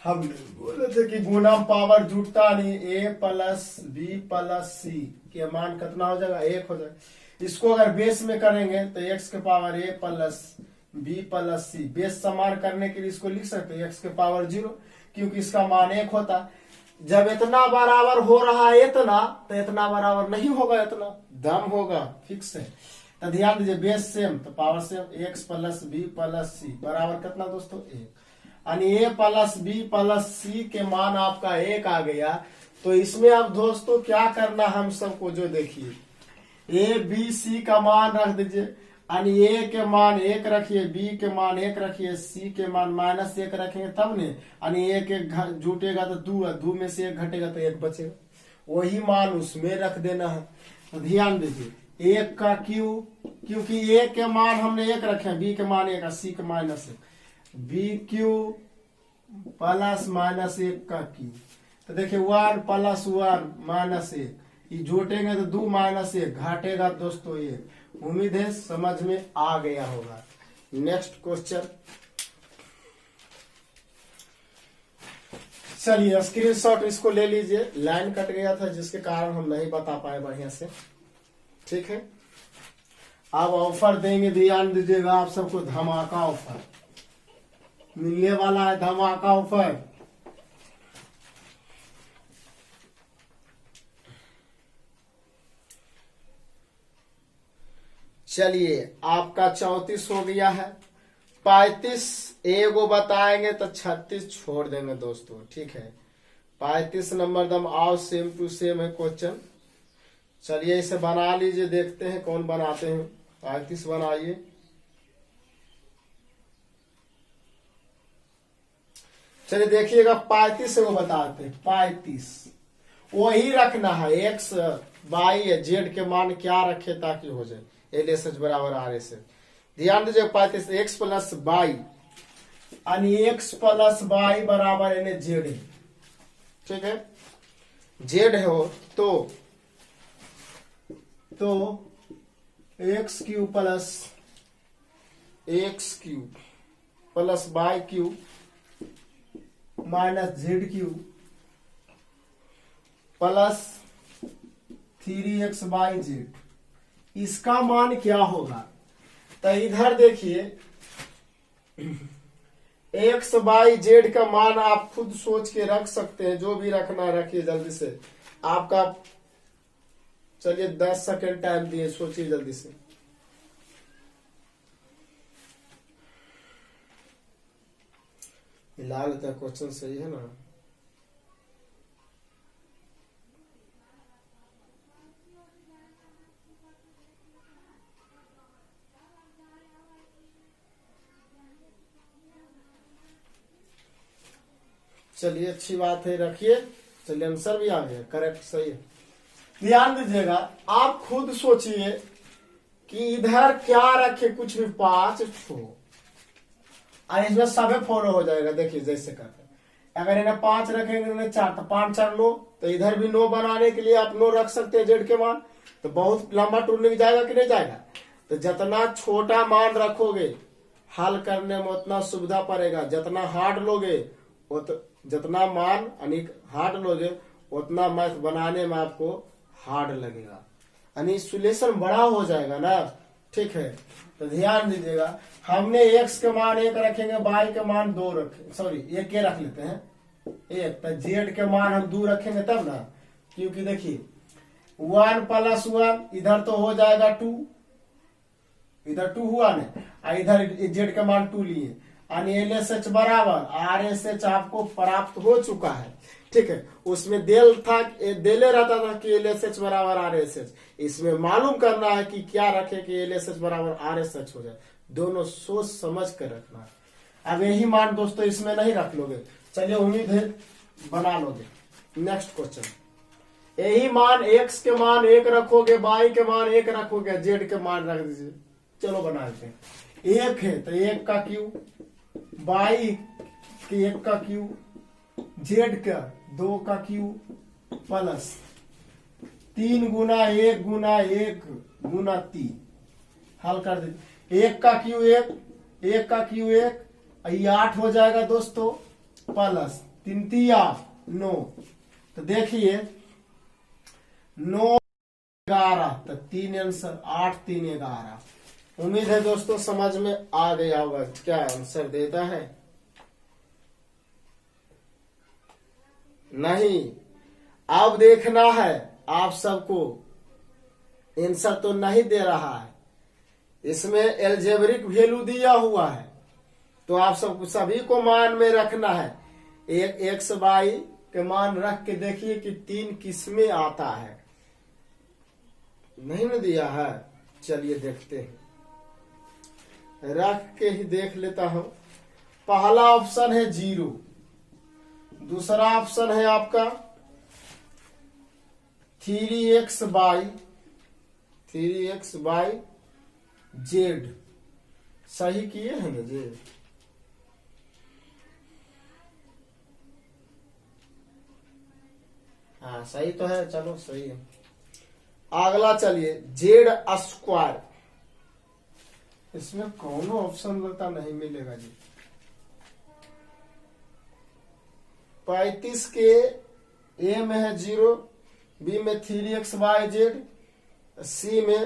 हम बोले थे कि गुना पावर जुटता नहीं, a plus B plus c के मान कितना हो जाएगा, 1 हो जाएगा। इसको अगर बेस में करेंगे तो x के power a plus B plus c, base समान करने के लिए इसको लिख सकते हैं x के पावर 0, क्योंकि इसका मान 1 होता। जब इतना बराबर हो रहा है इतना, तो इतना बराबर नहीं होगा, इतना दम होगा, फिक्स है। तो ध्यान दीजिए, बेस सेम तो power same, x plus B plus सी बराबर कितना दोस्तों, 1। यानी a plus B plus C के मान आपका 1 आ गया। तो इसमें अब दोस्तों क्या करना हम सबको, जो देखिए a b c का मान रख दीजिए, यानी a के मान 1 रखिए, b के मान 1 रखिए, c के मान -1 रखेंगे तब ने, यानी 1 जुटेगा तो 2 में से 1 घटेगा तो 1 बचेगा, वही मान उसमें रख देना है। तो ध्यान दीजिए, 1 का क्यू, क्योंकि a के मान हमने 1 रखे, b के मान 1, c के -1, बी क्यू प्लस -1 का क्यू। तो देखिए 1 प्लस 1 -1, ये जोटेंगे तो 2 -1 घाटेगा दोस्तों 1। उम्मीद है समझ में आ गया होगा। नेक्स्ट क्वेश्चन, चलिए स्क्रीनशॉट इसको ले लीजिए, लाइन कट गया था जिसके कारण हम नहीं बता पाए बढ़िया से, ठीक है। अब ऑफर देंगे, ध्यान दीजिएगा, आप सबको धमाका ऑफर मिलने वाला है, धमाका ऑफर। चलिए आपका 34 हो गया है, 35 एगो बताएंगे तो 36 छोड़ देंगे दोस्तों, ठीक है। 35 नंबर दम आओ, सेम टू सेम है क्वेश्चन। चलिए इसे बना लीजिए, देखते हैं कौन बनाते हैं। 35 बनाइए। चलिए देखिएगा, 35 को बताते हैं। 35 वही रखना है, एक्स वाई जेड के मान क्या रखे ताकि हो जाए LHS बराबर RHS। ध्यान दीजिए, 35 एक्स प्लस वाई, यानी एक्स प्लस वाई बराबर यानी जेड है, ठीक है। जेड है हो तो X cube plus Y cube minus Z cube plus 3xyz, इसका मान क्या होगा। तो इधर देखिए, xyz का मान आप खुद सोच के रख सकते हैं, जो भी रखना है रखिए जल्दी से। आपका चलिए 10 सेकंड टाइम दिए, सोचिए जल्दी से। मिला लेते हैं, क्वेश्चन सही है ना। चलिए अच्छी बात है, रखिए। चलिए आंसर भी आ गया, करेक्ट, सही है। ध्यान दीजिएगा, आप खुद सोचिए कि इधर क्या रखे, कुछ भी 5 छो, और इसमें सब फॉलो हो जाएगा। देखिए जैसे करते अगर इन्हें 5 रखेंगे इन्हें 4, तो 5 4 9, तो इधर भी 9 बनाने के लिए आप 9 रख सकते हैं जेड के मान। तो बहुत लंबा टूरने जाएगा कि नहीं जाएगा। तो जितना छोटा मान रखोगे हल करने में उतना सुविधा पड़ेगा, जितना हार्ड लोगे जितना मान यानी हार्ड लोगे उतना मैथ बनाने में आपको हार्ड लगेगा, यानी सोल्यूशन बड़ा हो जाएगा ना। ठीक है, तो ध्यान दीजिएगा, हमने x के मान 1 रखेंगे, y के मान 2 रखेंगे, सॉरी 1 के रख लेते हैं 1, तो z के मान हम 2 रखेंगे तब ना, क्योंकि देखिए 1 + 1 इधर तो हो जाएगा 2, इधर 2 हुआ ना, इधर z का मान 2 लिए, यानी LSH बराबर RSH आपको प्राप्त हो चुका है। ठीक है, उसमें देले रहता था कि LSH बराबर RSH, इसमें मालूम करना है कि क्या रखे कि LSH बराबर RSH हो जाए। दोनों सोच समझ कर रखना है। अब यही मान दोस्तों इसमें नहीं रख लोगे, चलिए उम्मीद है बना लोगे। नेक्स्ट क्वेश्चन, यही मान x के मान 1 रखोगे, y के मान 1 रखोगे, z के मान रख दीजिए। चलो बना लेते हैं। 1 है तो 1 का क्यूब, y के 1 का क्यूब, z का 2 का क्यूब प्लस 3 × 1 × 1 × 3, हल कर दीजिए। 1 का क्यूब 1, 1 का क्यूब 1, ये 8 हो जाएगा दोस्तों, प्लस 3 3 8 9, तो देखिए 9 11, तो 3 आंसर 8 3 11। उम्मीद है दोस्तों समझ में आ गया होगा क्या आंसर देता है। नहीं, अब देखना है आप सबको, आंसर तो नहीं दे रहा है, इसमें एल्जेब्रिक वैल्यू दिया हुआ है, तो आप सबको सभी को मान में रखना है। एक एक्स वाई के मान रख के देखिए कि 3 किसमें आता है। नहीं न दिया है, चलिए देखते हैं, रख के ही देख लेता हूं। पहला ऑप्शन है 0, दूसरा ऑप्शन है आपका 3xy z, सही किए हैं ना जी। हाँ सही तो है, चलो सही है। अगला चलिए z², इसमें कौन ऑप्शन लगता नहीं मिलेगा जी। 35 के ए में है 0, बी में 3xyz, सी में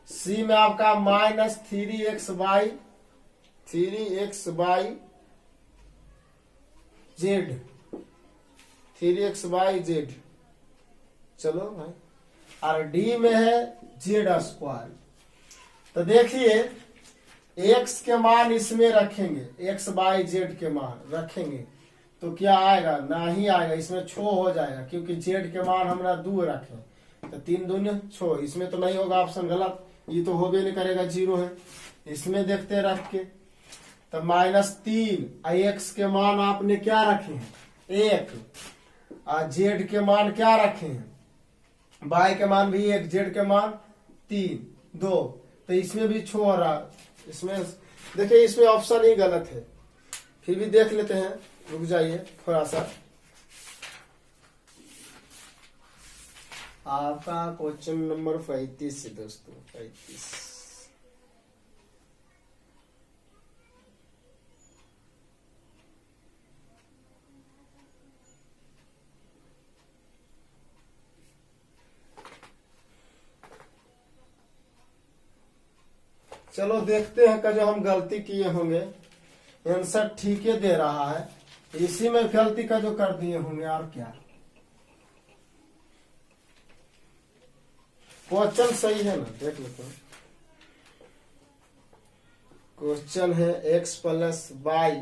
सी में आपका -3xy z, चलो भाई, और डी में है z²। तो देखिए x के मान इसमें रखेंगे, xyz के मान रखेंगे तो क्या आएगा, ना ही आएगा, इसमें 6 हो जाएगा, क्योंकि z के मान हमरा 2 रखे, तो 3 दूनी 6, इसमें तो नहीं होगा, ऑप्शन गलत, ये तो होबे नहीं करेगा, 0 है। इसमें देखते रख के तो -3, x के मान आपने क्या रखे हैं 1, और z के मान क्या रखे हैं, y के मान भी 1, z के मान 3 2, तो इसमें भी 6 हो रहा। इसमें देखिए इसमें ऑप्शन ही गलत है, फिर भी देख लेते हैं, रुक जाइए थोड़ा सा। आपका क्वेश्चन नंबर 35 है दोस्तों, 35। चलो देखते हैं कि जो हम गलती किए होंगे, आंसर ठीक ही दे रहा है, इसी में गलती का जो कर दिए होंगे, और क्या। क्वेश्चन सही है ना, देख लेते हैं। क्वेश्चन है x + y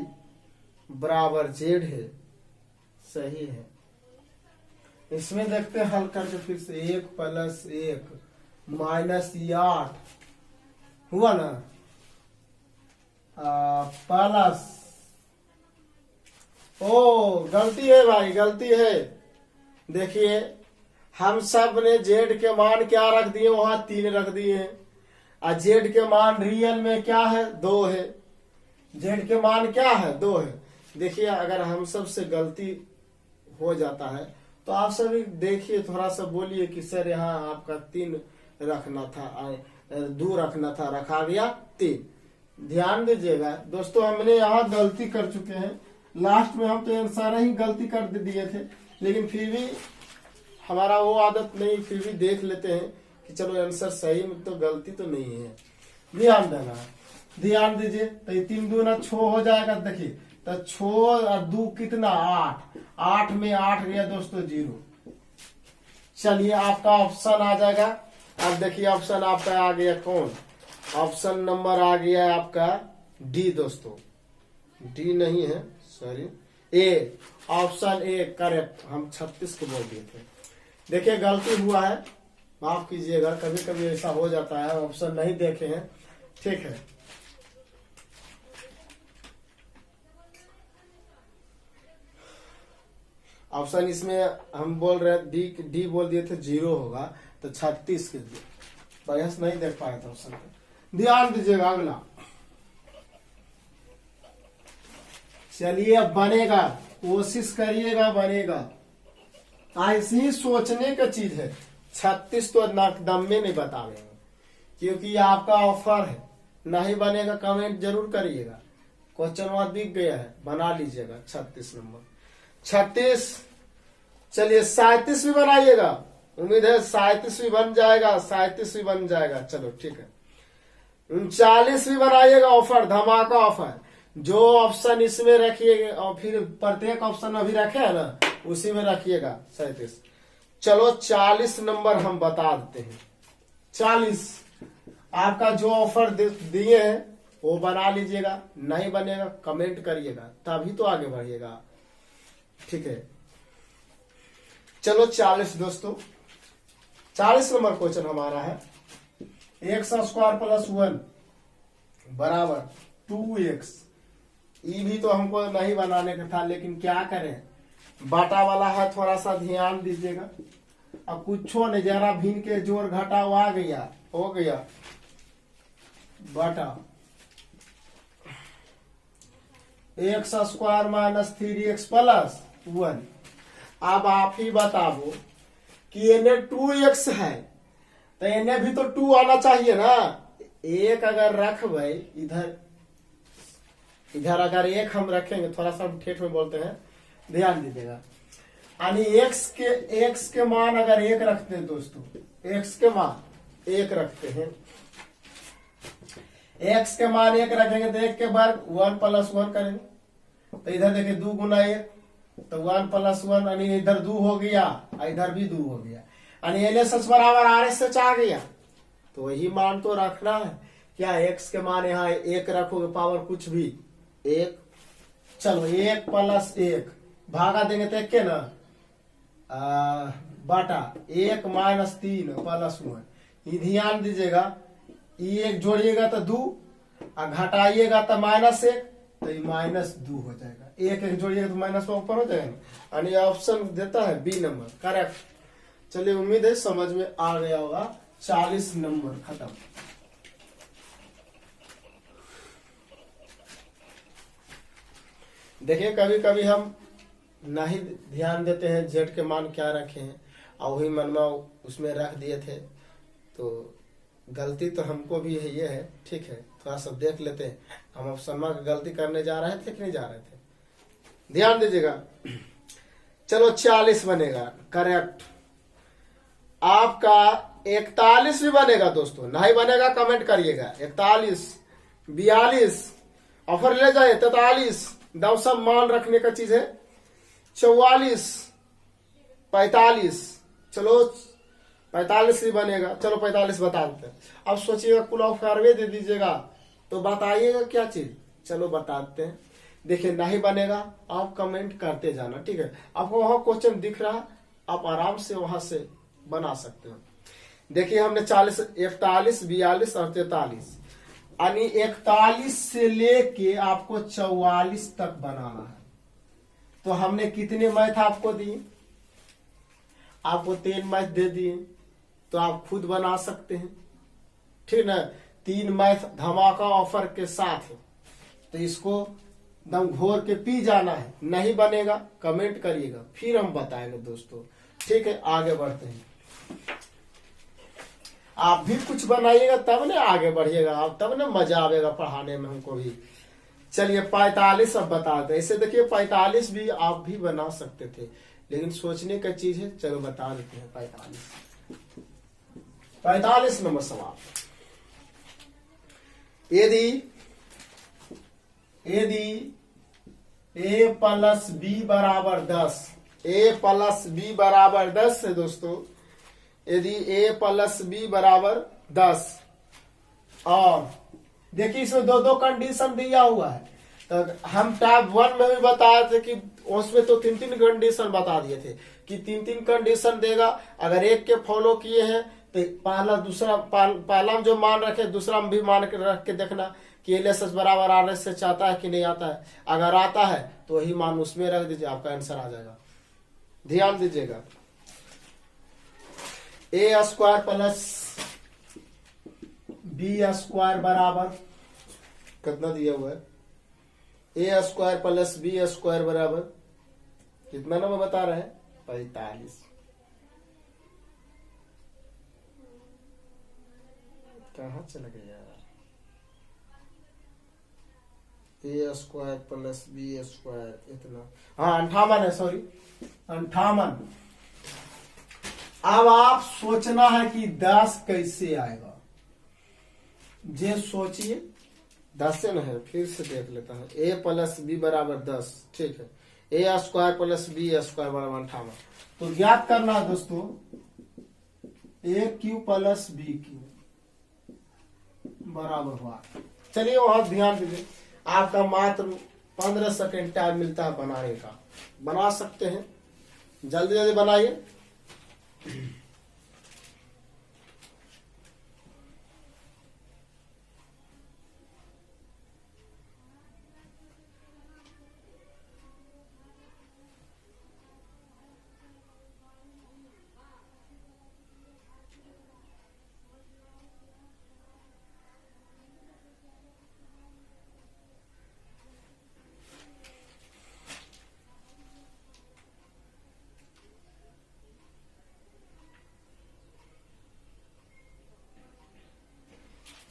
= z है, सही है। इसमें देखते हैं हल करके फिर से, 1 + 1 -8 हुआ ना, प्लस, ओ गलती है भाई, गलती है। देखिए हम सब ने जेड के मान क्या रख दिए, वहां 3 रख दिए हैं, और जेड के मान रियल में क्या है 2 है, जेड के मान क्या है 2 है। देखिए अगर हम सब से गलती हो जाता है तो आप सभी देखिए थोड़ा सा बोलिए कि सर यहाँ आपका 3 रखना था 2 रखना था, रखा गया 3। ध्यान दीजिएगा दोस्तों, हमने यहाँ गलती कर चुके हैं। लास्ट में हम तो सारा ही गलती कर दिए थे, लेकिन फिर भी हमारा वो आदत नहीं, फिर भी देख लेते हैं कि चलो आंसर सही में तो गलती तो नहीं है। ध्यान देना, ध्यान दीजिए। तो ये 3 दूना 6 हो जाएगा। देखिए तो 6 और 2 कितना 8, 8 में 8 गया दोस्तों 0। चलिए आपका ऑप्शन आ जाएगा। अब देखिए ऑप्शन आपका आ गया कौन, ऑप्शन नंबर आ गया आपका डी दोस्तों, डी नहीं है sorry A, option A correct. हम 36 को बोल दिए थे। देखिए गलती हुआ है, माफ कीजिएगा, कभी कभी ऐसा हो जाता है, ऑप्शन नहीं देखे हैं, ठीक है। ऑप्शन इसमें हम बोल रहे हैं डी बोल दिए थे 0 होगा, तो 36 के लिए बहस नहीं देख पाए थे ऑप्शन पे। ध्यान दीजिएगा अगला। चलिए अब बनेगा, कोशिश करिएगा बनेगा। ऐसी ही सोचने का चीज है। 36 तो दम में नहीं बताएंगे क्योंकि आपका ऑफर है। नहीं बनेगा कमेंट जरूर करिएगा। क्वेश्चन वहां दिख गया है, बना लीजिएगा 36 नंबर। 36, चलिए 37 भी बनाइएगा। उम्मीद है 37 भी बन जाएगा, 37 भी बन जाएगा। चलो ठीक है। 39 भी बनाइएगा। ऑफर, धमाका ऑफर। जो ऑप्शन इसमें रखिएगा और फिर प्रत्येक ऑप्शन अभी रखे है ना, उसी में रखिएगा 37। चलो 40 नंबर हम बता देते हैं। 40 आपका जो ऑफर दिए हैं वो बना लीजिएगा। नहीं बनेगा कमेंट करिएगा, तभी तो आगे बढ़िएगा, ठीक है। चलो 40 दोस्तों, 40 नंबर क्वेश्चन हमारा है x² + 1 बराबर 2x। ये भी तो हमको नहीं बनाने का था, लेकिन क्या करें, बाटा वाला है, थोड़ा सा ध्यान दीजिएगा। अब कुछो नहीं, जरा भिन्न के जोड़ घटाव आ गया, हो गया बाटा x² - 3x + 1। अब आप ही बताओ कि इन्हें 2x है तो इन्हें भी तो 2 आना चाहिए ना। एक अगर रख भाई इधर, इधर अगर एक हम रखेंगे, थोड़ा सा हम ठेठ में बोलते हैं, ध्यान दीजिएगा। यानी x के मान अगर 1 रखते हैं दोस्तों, x के मान 1 रखते हैं, x के मान 1 रखेंगे तो 1 के वर्ग 1 + 1 करेंगे। तो इधर देखिए 2 × 1 तो 1 + 1, यानी इधर 2 हो गया, इधर भी 2 हो गया, यानी LHS बराबर RHS आ गया। तो वही मान तो रखना है। क्या x के मान यहाँ 1 रखोगे, पावर कुछ भी 1। चलो 1 + 1 भागा देंगे तो 1 के ना, बाटा 1 - 3 + 1। ये ध्यान दीजिएगा, ये 1 जोड़िएगा तो 2 और घटाइएगा तो -1, तो ये -2 हो जाएगा। 1 जोड़िएगा तो माइनस में ऊपर हो जाएगा ना। यानी ऑप्शन देता है बी नंबर करेक्ट। चलिए उम्मीद है समझ में आ गया होगा। 40 नंबर खत्म। देखिए कभी कभी हम नहीं ध्यान देते हैं जेड के मान क्या रखे हैं और वही मनवा उसमें रख दिए थे, तो गलती तो हमको भी है, ये है, ठीक है। थोड़ा सा देख लेते हैं हम ऑप्शन में गलती करने जा रहे थे कि नहीं जा रहे थे, ध्यान दीजिएगा। चलो 40 बनेगा करेक्ट। आपका 41 भी बनेगा दोस्तों, नहीं बनेगा कमेंट करिएगा। 41, 42 ऑफर ले जाए, 43 दव सब मान रखने का चीज है, 44, 45, चलो 45 भी बनेगा। चलो 45 बता देते हैं। अब सोचिएगा कुल ऑफ करवे दे दीजिएगा तो बताइएगा क्या चीज, चलो बताते हैं। देखिए नहीं बनेगा आप कमेंट करते जाना, ठीक है। आपको वहां क्वेश्चन दिख रहा, आप आराम से वहां से बना सकते हो। देखिए हमने 40, 41, 42 और 43, यानी 41 से लेके आपको 44 तक बनाना है। तो हमने कितने मैथ आपको दिए, आपको 3 मैथ दे दिए, तो आप खुद बना सकते हैं, ठीक ना। 3 मैथ धमाका ऑफर के साथ है, तो इसको दम घोर के पी जाना है। नहीं बनेगा कमेंट करिएगा, फिर हम बताएंगे दोस्तों। ठीक है, आगे बढ़ते हैं। आप भी कुछ बनाइएगा तब ना आगे बढ़िएगा आप, तब ना मजा आएगा पढ़ाने में हमको भी। चलिए 45 अब बता दे। ऐसे देखिए 45 भी आप भी बना सकते थे, लेकिन सोचने का चीज है। चलो बता देते हैं 45 नंबर सवाल। यदि a प्लस बी बराबर 10, a प्लस बी बराबर 10 है दोस्तों। यदि a प्लस बी बराबर 10 और देखिए इसमें दो कंडीशन दिया हुआ है। तो हम टाइप 1 में भी बताए थे कि उसमें तो 3 कंडीशन बता दिए थे कि 3 कंडीशन देगा। अगर एक के फॉलो किए हैं तो पहला में जो मान रखे दूसरा में भी मान के रख के देखना कि LHS बराबर RHS से चाहता है कि नहीं आता है। अगर आता है तो वही मान उसमें रख दीजिए, आपका आंसर आ जाएगा। ध्यान दीजिएगा, a square plus B square बराबर कितना दिया हुआ है? a square plus B square बराबर कितना नंबर बता रहे हैं? 45। कहाँ चला गया यार? a square plus B square इतना, हाँ 58 है, सॉरी 58। अब आप सोचना है कि 10 कैसे आएगा। जे सोचिए 10 से नहीं, फिर से देख लेता हूं। a प्लस बी बराबर 10, ठीक है। a square plus B square बराबर 58। तो ज्ञात करना है दोस्तों a cube plus B cube बराबर हुआ। चलिए वहां ध्यान दीजिए, आपका मात्र 15 सेकेंड टाइम मिलता है बनाने का। बना सकते हैं, जल्दी जल्दी बनाइए।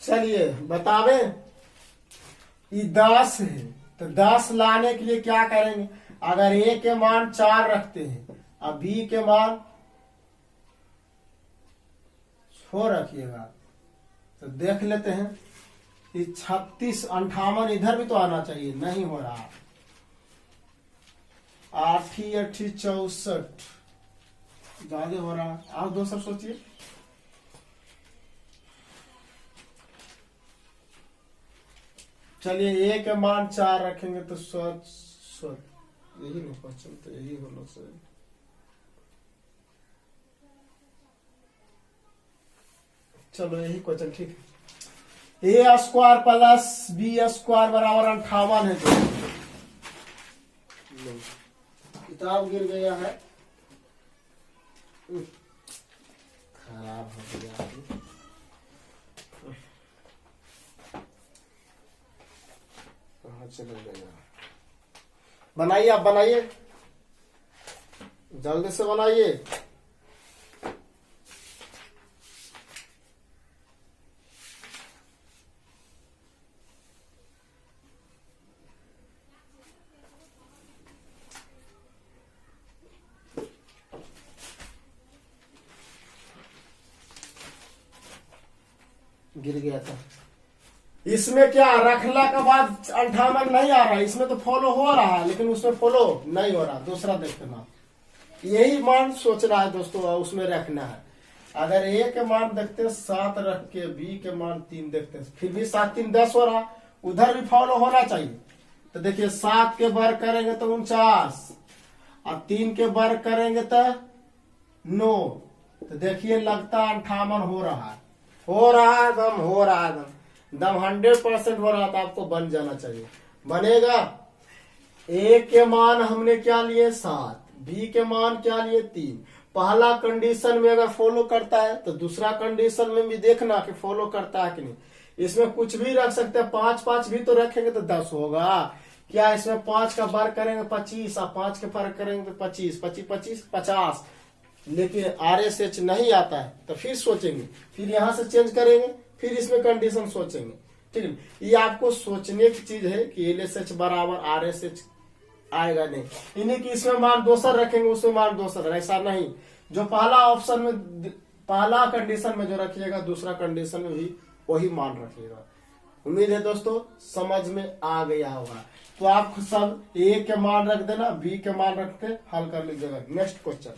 चलिए बतावे, ये 10 है तो 10 लाने के लिए क्या करेंगे? अगर a के मान 4 रखते हैं अब b के मान 6 रखिएगा तो देख लेते हैं कि 36 58 इधर भी तो आना चाहिए, नहीं हो रहा। 8 8 64 ज्यादा हो रहा। आप दोस्तों सोचिए, चलिए a के मान 4 रखेंगे तो यही नहीं क्वेश्चन, तो यही होना चाहिए। चलो यही क्वेश्चन ठीक है। a square plus B square बराबर 58 है। तो किताब गिर गया है, खराब हो गया। चला गया। बनाइए, आप बनाइए, जल्दी से बनाइए। गिर गया था। इसमें क्या रखला के बाद 58 नहीं आ रहा, इसमें तो फॉलो हो रहा है लेकिन उसमें फॉलो नहीं हो रहा। दूसरा देखना, यही मान सोचना है दोस्तों, उसमें रखना है। अगर a के मान देखते हैं 7 रख के b के मान 3 देखते हैं, फिर भी 7 3 10 हो रहा, उधर भी फॉलो होना चाहिए। तो देखिए 7 के वर्ग करेंगे तो 49 और 3 के वर्ग करेंगे तो 9। तो देखिए लगता 58 हो रहा है, हो रहा है दम, हो रहा है दम 100% हो रहा था। आपको बन जाना चाहिए, बनेगा। a के मान हमने क्या लिए 7, b के मान क्या लिए 3। पहला कंडीशन में अगर फॉलो करता है तो दूसरा कंडीशन में भी देखना कि फॉलो करता है कि नहीं। इसमें कुछ भी रख सकते हैं, 5 5 भी तो रखेंगे तो 10 होगा क्या। इसमें 5 का वर्ग करेंगे 25 और 5 के फर्क करेंगे तो 25 25 25 50। लेकिन RSH नहीं आता है तो फिर सोचेंगे, फिर यहां से चेंज करेंगे, फिर इसमें कंडीशन सोचेंगे। ठीक है, ये आपको सोचने की चीज है कि LSH बराबर RSH आएगा नहीं, इन्हीं की इसमें मान दोसर रखेंगे उसमें मान दोसर, ऐसा नहीं। जो पहला ऑप्शन में पहला कंडीशन में जो रखिएगा दूसरा कंडीशन में भी वही मान रखिएगा। उम्मीद है दोस्तों समझ में आ गया होगा। तो आप सब A के मान रख देना, B के मान रख के हल कर लीजिएगा। नेक्स्ट क्वेश्चन,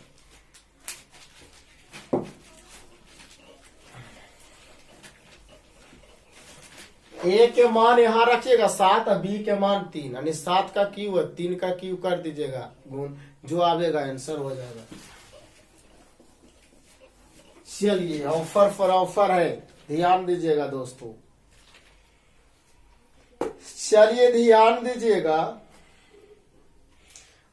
A के मान यहां रखिएगा 7 और B के मान 3, यानी 7 का क्यू है 3 का क्यू कर दीजिएगा गुण, जो आवेगा आंसर हो जाएगा। चलिए ऑफर पर ऑफर है, ध्यान दीजिएगा दोस्तों। चलिए ध्यान दीजिएगा,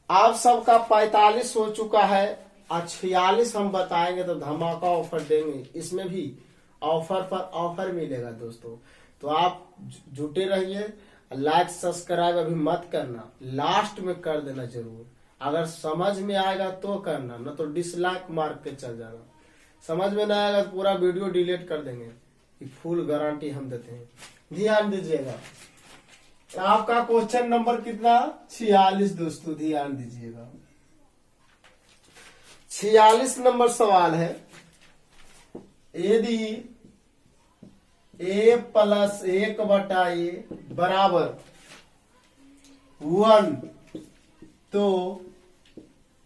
आप सबका 45 हो चुका है और 46 हम बताएंगे तो धमाका ऑफर देंगे, इसमें भी ऑफर पर ऑफर मिलेगा दोस्तों। तो आप जुटे रहिए, लाइक सब्सक्राइब अभी मत करना, लास्ट में कर देना जरूर। अगर समझ में आएगा तो करना, न तो डिसलाइक मार के चल जाना। समझ में ना आएगा तो पूरा वीडियो डिलीट कर देंगे, फुल गारंटी हम देते हैं। ध्यान दीजिएगा, आपका क्वेश्चन नंबर कितना 46 दोस्तों, ध्यान दीजिएगा। 46 नंबर सवाल है, यदि A प्लस 1/A बराबर 1 तो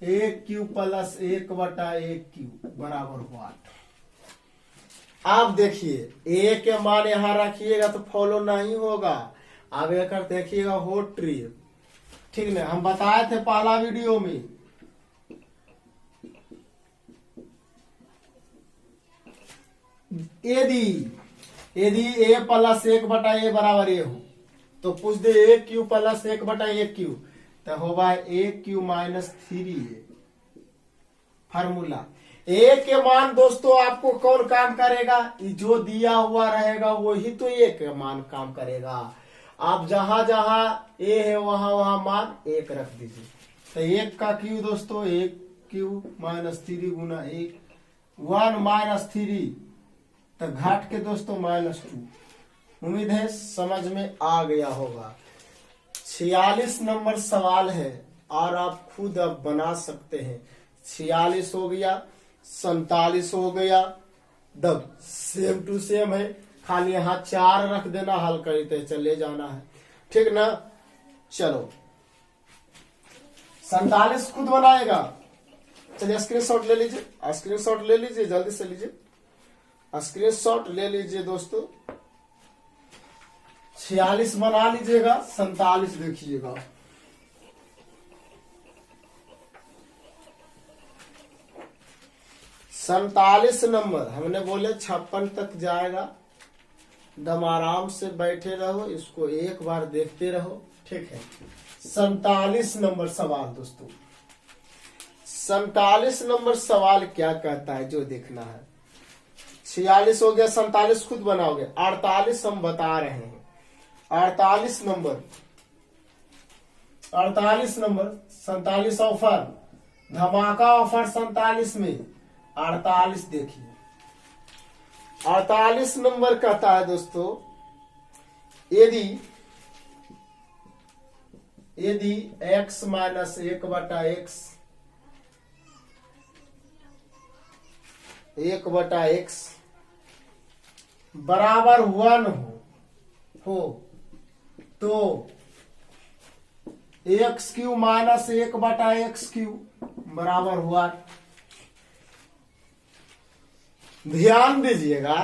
AQ प्लस 1/AQ बराबर 1। आप देखिए A के मान यहां रखिएगा तो फॉलो नहीं होगा, आगे कर देखिएगा होट ट्री। ठीक ना, हम बताए थे पहला वीडियो में यदि A प्लस 1/A बराबर A हो तो पूछ दे AQ प्लस 1/AQ तो होगा AQ minus 3A। Formula A के मान दोस्तों आपको कौन काम करेगा, जो दिया हुआ रहेगा वही तो A के मान काम करेगा। आप जहां जहां A है वहां वहां मान 1 रख दीजिए। तो 1 का Q दोस्तों 1Q माइनस 3 गुना 1, 1 माइनस 3 तो घाट के दोस्तों -2। उम्मीद है समझ में आ गया होगा। 46 नंबर सवाल है और आप खुद अब बना सकते हैं। 46 हो गया, 47 हो गया, दब सेम टू सेम है, खाली यहाँ 4 रख देना, हल करते चले जाना है। ठीक ना, चलो 47 खुद बनाएगा। चलिए स्क्रीनशॉट ले लीजिए, स्क्रीनशॉट ले लीजिए, जल्दी से लीजिए, स्क्रीनशॉट ले लीजिए दोस्तों। 46 बना लीजिएगा, 47 देखिएगा। सैतालीस नंबर हमने बोले 56 तक जाएगा। दम आराम से बैठे रहो, इसको एक बार देखते रहो। ठीक है, 47 नंबर सवाल दोस्तों। 47 नंबर सवाल क्या कहता है जो देखना है। 46 हो गया, 47 खुद बनाओगे। 48 हम बता रहे हैं। 48 नंबर 47 ऑफर, धमाका ऑफर 47 में 48 देखिए। 48 नंबर कहता है दोस्तों, यदि x माइनस 1/x 1/x बराबर 1 हो तो x³ माइनस 1/x³ बराबर 1। ध्यान दीजिएगा,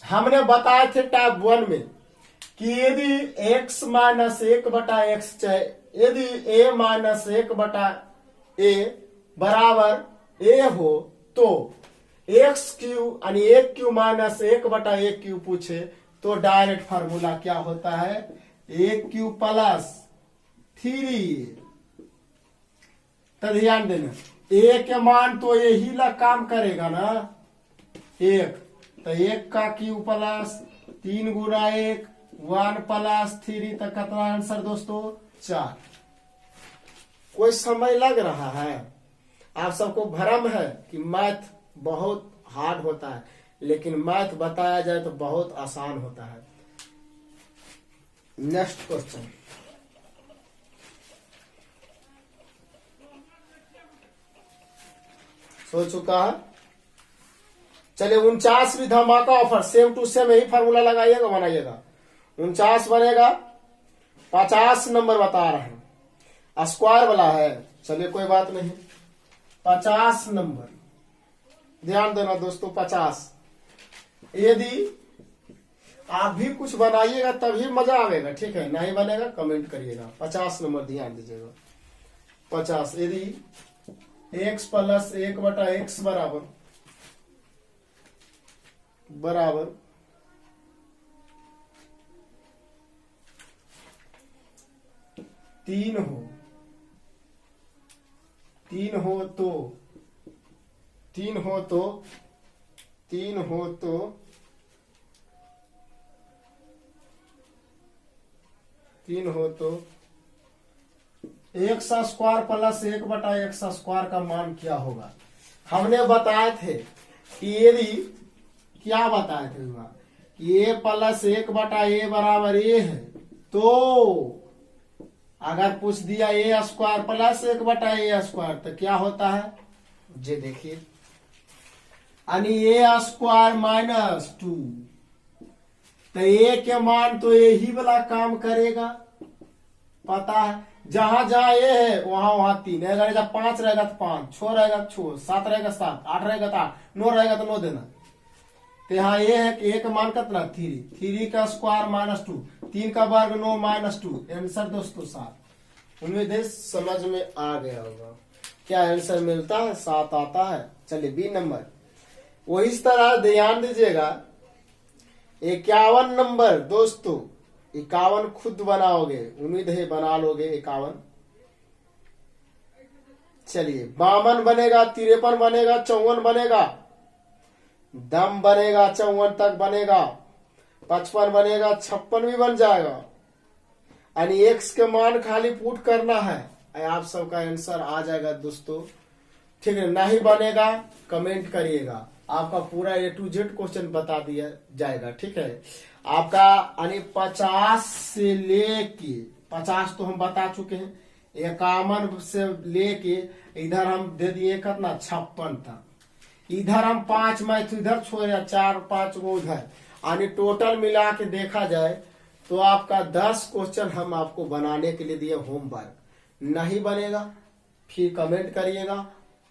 हमने बताए थे टाइप 1 में कि यदि x माइनस 1/x चाहे यदि a माइनस 1/a बराबर a हो तो x³ यानी 1³ माइनस 1/a³ पूछे तो डायरेक्ट फार्मूला क्या होता है, a³ प्लस 3a। तो ध्यान देना, a के मान तो यही ला काम करेगा ना, 1 तो 1 का क्यू प्लस 3 गुना 1 1 प्लस 3 तक कितना आंसर दोस्तों 4। कोई समय लग रहा है? आप सबको भ्रम है कि मैथ बहुत हार्ड होता है, लेकिन मैथ बताया जाए तो बहुत आसान होता है। नेक्स्ट क्वेश्चन, सो चुका है। चलिए 49 भी धमाका ऑफर, सेम टू सेम यही फार्मूला लगाइएगा, बनाइएगा। 49 बनेगा, 50 नंबर बता रहे हैं, स्क्वायर वाला है। चलिए कोई बात नहीं, 50 नंबर ध्यान देना दोस्तों, 50। यदि आप भी कुछ बनाइएगा तभी मजा आएगा, ठीक है? नहीं बनेगा कमेंट करिएगा। 50 नंबर ध्यान दीजिएगा, 50। यदि x प्लस 1/x बराबर 3 हो, 3 हो तो 3 हो तो 3 हो तो 3 हो तो x square plus 1/x square का मान क्या होगा? हमने बताए थे कि यदि क्या बताए थे कि a प्लस 1/a बराबर a है, तो अगर पूछ दिया a square plus 1/a square तो क्या होता है? जी देखिए, यानी a स्क्वायर माइनस 2, तो a के मान तो यही वाला काम करेगा, पता है। जहां जहां a है वहां वहां 3 रहेगा, जब 5 रहेगा तो 5, 6 रहेगा तो 6, 7 रहेगा 7, 8 रहेगा तो 8, 9 रहेगा तो 9 देना। तो यहाँ ये है कि a का मान कितना 3, 3 का स्क्वायर माइनस 2, 3 का वर्ग 9 माइनस 2, आंसर दोस्तों 7। उम्मीद है समझ में आ गया होगा। क्या आंसर मिलता है? 7 आता है। चलिए बी नंबर, वो इस तरह ध्यान दीजिएगा। 51 नंबर दोस्तों, 51 खुद बनाओगे, उम्मीद है बना लोगे 51। चलिए 52 बनेगा, 53 बनेगा, 54 बनेगा, दम बनेगा, 54 तक बनेगा, 55 बनेगा, 56 भी बन जाएगा। यानी x के मान खाली पुट करना है, आप सबका आंसर आ जाएगा दोस्तों, ठीक है? नहीं बनेगा कमेंट करिएगा, आपका पूरा A to Z क्वेश्चन बता दिया जाएगा, ठीक है? आपका यानी 50 से लेके 50 तो हम बता चुके हैं, 51 से लेके इधर हम दे दिए कितना 56 तक। इधर हम 5 मैथ इधर छोड़े, 4 5 वो उधर, यानी टोटल मिला के देखा जाए तो आपका 10 क्वेश्चन हम आपको बनाने के लिए दिए होमवर्क। नहीं बनेगा फिर कमेंट करिएगा,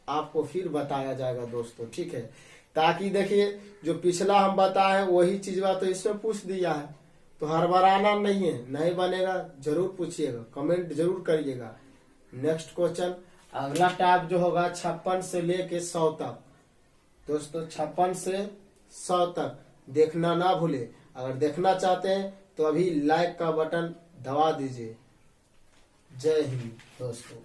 आपको फिर बताया जाएगा दोस्तों, ठीक है? ताकि देखिए जो पिछला हम बताए वही चीज बात तो इसमें पूछ दिया है, तो हड़बड़ाना नहीं है। नहीं बनेगा जरूर पूछिएगा, कमेंट जरूर करिएगा। नेक्स्ट क्वेश्चन, अगला टाइप जो होगा 56 से लेके 100 तक दोस्तों, 56 से 100 तक देखना ना भूले। अगर देखना चाहते हैं तो अभी लाइक का बटन दबा दीजिए। जय हिंद दोस्तों।